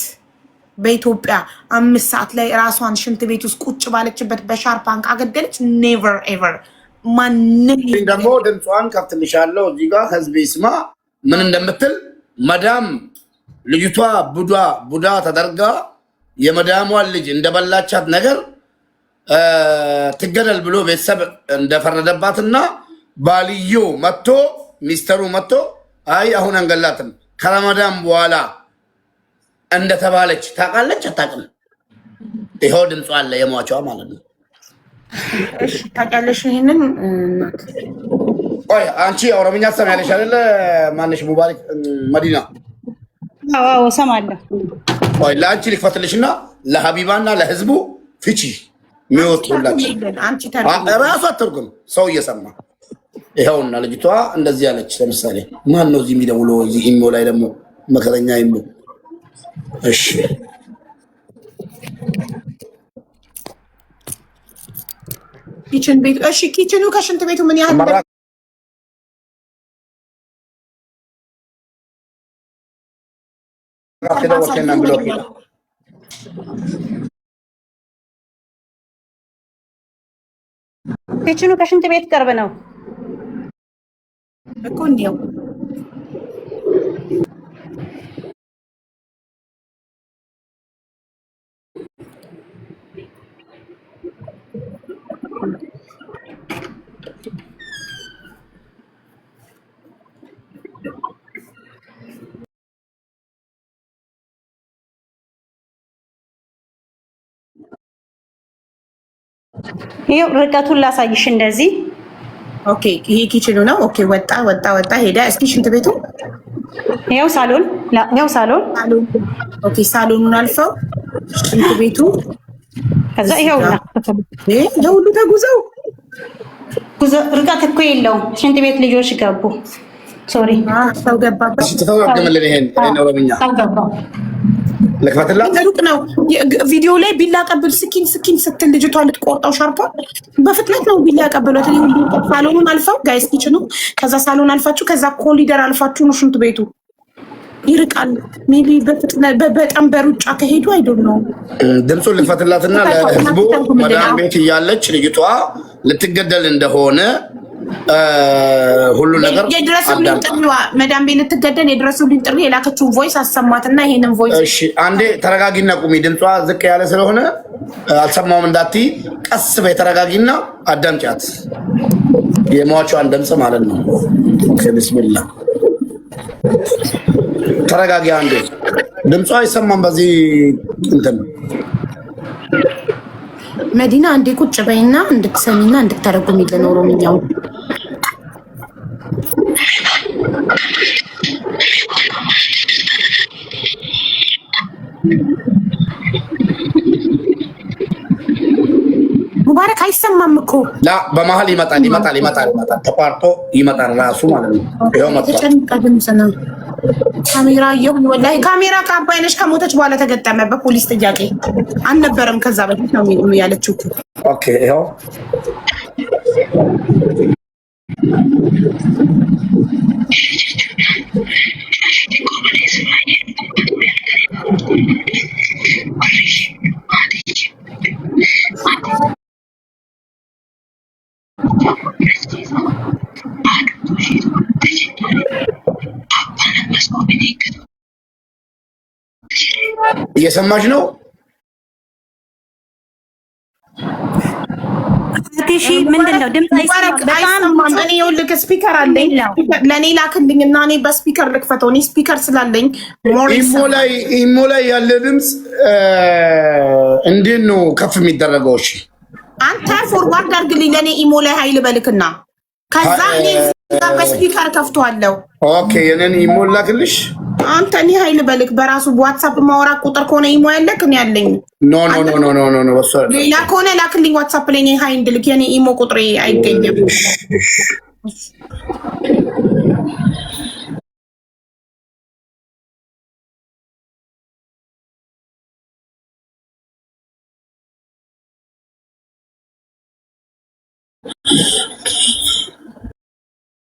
Speaker 1: በኢትዮጵያ 5 ሰዓት ላይ ራሷን ሽንት ቤት ውስጥ ቁጭ ባለችበት በሻርፕ አንቃ ገደለች። ኔቨር ኤቨር ማንም
Speaker 6: ደግሞ ድምጿን ከፍትልሻለሁ እዚህ ጋር ህዝብ ይስማ ምን እንደምትል። መዳም ልጅቷ ቡዳ ተደርጋ የመዳሟን ልጅ እንደበላቻት ነገር ትገደል ብሎ ቤተሰብ እንደፈረደባትና ባልዮ መጥቶ ሚስተሩ መጥቶ አይ አሁን አንገላትም ከረመዳን በኋላ እንደተባለች ታውቃለች። አታውቅም? ይኸው ድምጿ አለ የሟቿ ማለት ነው።
Speaker 1: እሺ ታውቂያለሽ? ይሄንን
Speaker 6: ቆይ አንቺ ኦሮምኛ ትሰሚያለሽ አይደለ? ማነሽ ሙባረክ መዲና?
Speaker 3: አዎ እሰማለሁ።
Speaker 6: ቆይ ለአንቺ ልክፈትልሽና ለሀቢባና ለህዝቡ ፍቺ የሚወጡላችሁ ራሱ አትርጉም ሰው እየሰማ ይኸውና ልጅቷ እንደዚህ ያለች። ለምሳሌ ማን ነው እዚህ የሚደውለው? እዚህ ኢሞ ላይ ደግሞ መከረኛ ኢሞ። እሺ
Speaker 1: ኪችን ቤት። እሺ ኪችኑ ከሽንት ቤቱ ምን ያህል
Speaker 3: ኪችኑ ከሽንት ቤት ቅርብ ነው
Speaker 1: እኮ እንዲያው
Speaker 3: ይሄው ርቀቱን ላሳይሽ እንደዚህ።
Speaker 1: ኦኬ ይሄ ኪችኑ ነው። ኦኬ ወጣ ሄዳ። እስኪ ሽንት ቤቱ
Speaker 3: ይሄው ሳሎን።
Speaker 1: ኦኬ ሳሎኑን አልፈው ሽንት ቤቱ
Speaker 3: ከዛ ይሄውና
Speaker 1: ሁሉ ተጉዘው
Speaker 3: ርቀት እኮ የለውም። ሽንት ቤት ልጆች ገቡ። ሶሪ
Speaker 1: ሰው ገባበት።
Speaker 6: ተተዋገመልን። ይሄን ኦሮምኛ ለክፈትላት
Speaker 1: ሩቅ ነው። ቪዲዮ ላይ ቢላ ቀብል ስኪን ስትል ልጅቷ ልትቆርጠው ሻርቷል። በፍጥነት ነው ቢላ ያቀበሏት። ሳሎኑን አልፈው ጋይስ ኪችኑ፣ ከዛ ሳሎን አልፋችሁ፣ ከዛ ኮሊደር አልፋችሁ ነው ሽንት ቤቱ። ይርቃል። ሜቢ በፍጥነት በጣም በሩጫ ከሄዱ አይዶል ነው።
Speaker 6: ድምፁን ልክፈትላትና ለህዝቡ መዳም ቤት እያለች ልጅቷ ልትገደል እንደሆነ ሁሉ ነገር
Speaker 1: የድረሱልኝ ጥሪዋ መዳም ቤት ልትገደል የድረሱልኝ ጥሪ የላከችውን ቮይስ አሰማትና ይሄንን ቮይስ
Speaker 6: እሺ፣ አንዴ ተረጋጊና ቁሚ። ድምጿ ዝቅ ያለ ስለሆነ አልሰማውም እንዳትዪ፣ ቀስ በይ ተረጋጊና አዳምጫት። የሟቿን ድምፅ ማለት ነው። ቢስሚላ ተረጋጊ አንዴ። ድምጿ አይሰማም በዚህ እንትን
Speaker 1: መዲና አንዴ ቁጭ በይና እንድትሰሚና እንድትተረጉሚልን ኦሮምኛው። ሙባረክ አይሰማም እኮ
Speaker 6: ላ በመሀል ይመጣል ተቋርጦ ይመጣል ራሱ ማለት ነው። ይኸው መጥቷል።
Speaker 1: ካሜራ ይሁን ወላሂ ካሜራ ከአባይነሽ ከሞተች በኋላ ተገጠመ በፖሊስ ጥያቄ አልነበረም። ከዛ በፊት ነው ያለችው።
Speaker 6: ኦኬ ይኸው እየሰማሽ ነው?
Speaker 3: ምንድን ነው ድምፅ አይሰማም።
Speaker 1: እኔ ይኸውልህ ስፒከር አለኝ ለእኔ ላክልኝ እና እኔ በስፒከር ልክፈተው። እኔ ስፒከር ስላለኝ
Speaker 6: ኢሞ ላይ ያለ ድምፅ እንዴት ነው ከፍ የሚደረገው? እሺ
Speaker 1: አንተ ፎርዋርድ አድርግልኝ ለእኔ ኢሞ ላይ ሀይል በልክና ከዛ እኔ በስፒከር ከፍተዋለሁ።
Speaker 6: ኦኬ የኔን ኢሞ ላክልሽ።
Speaker 1: አንተ እኔ ሀይል በልክ በራሱ በዋትሳፕ ማውራ ቁጥር ከሆነ ኢሞ ያለክ እኔ ያለኝ
Speaker 6: ኖ
Speaker 1: ሌላ ከሆነ ላክልኝ ዋትሳፕ ላይ እኔ ሀይ እንድልክ የኔ ኢሞ ቁጥሬ አይገኝም።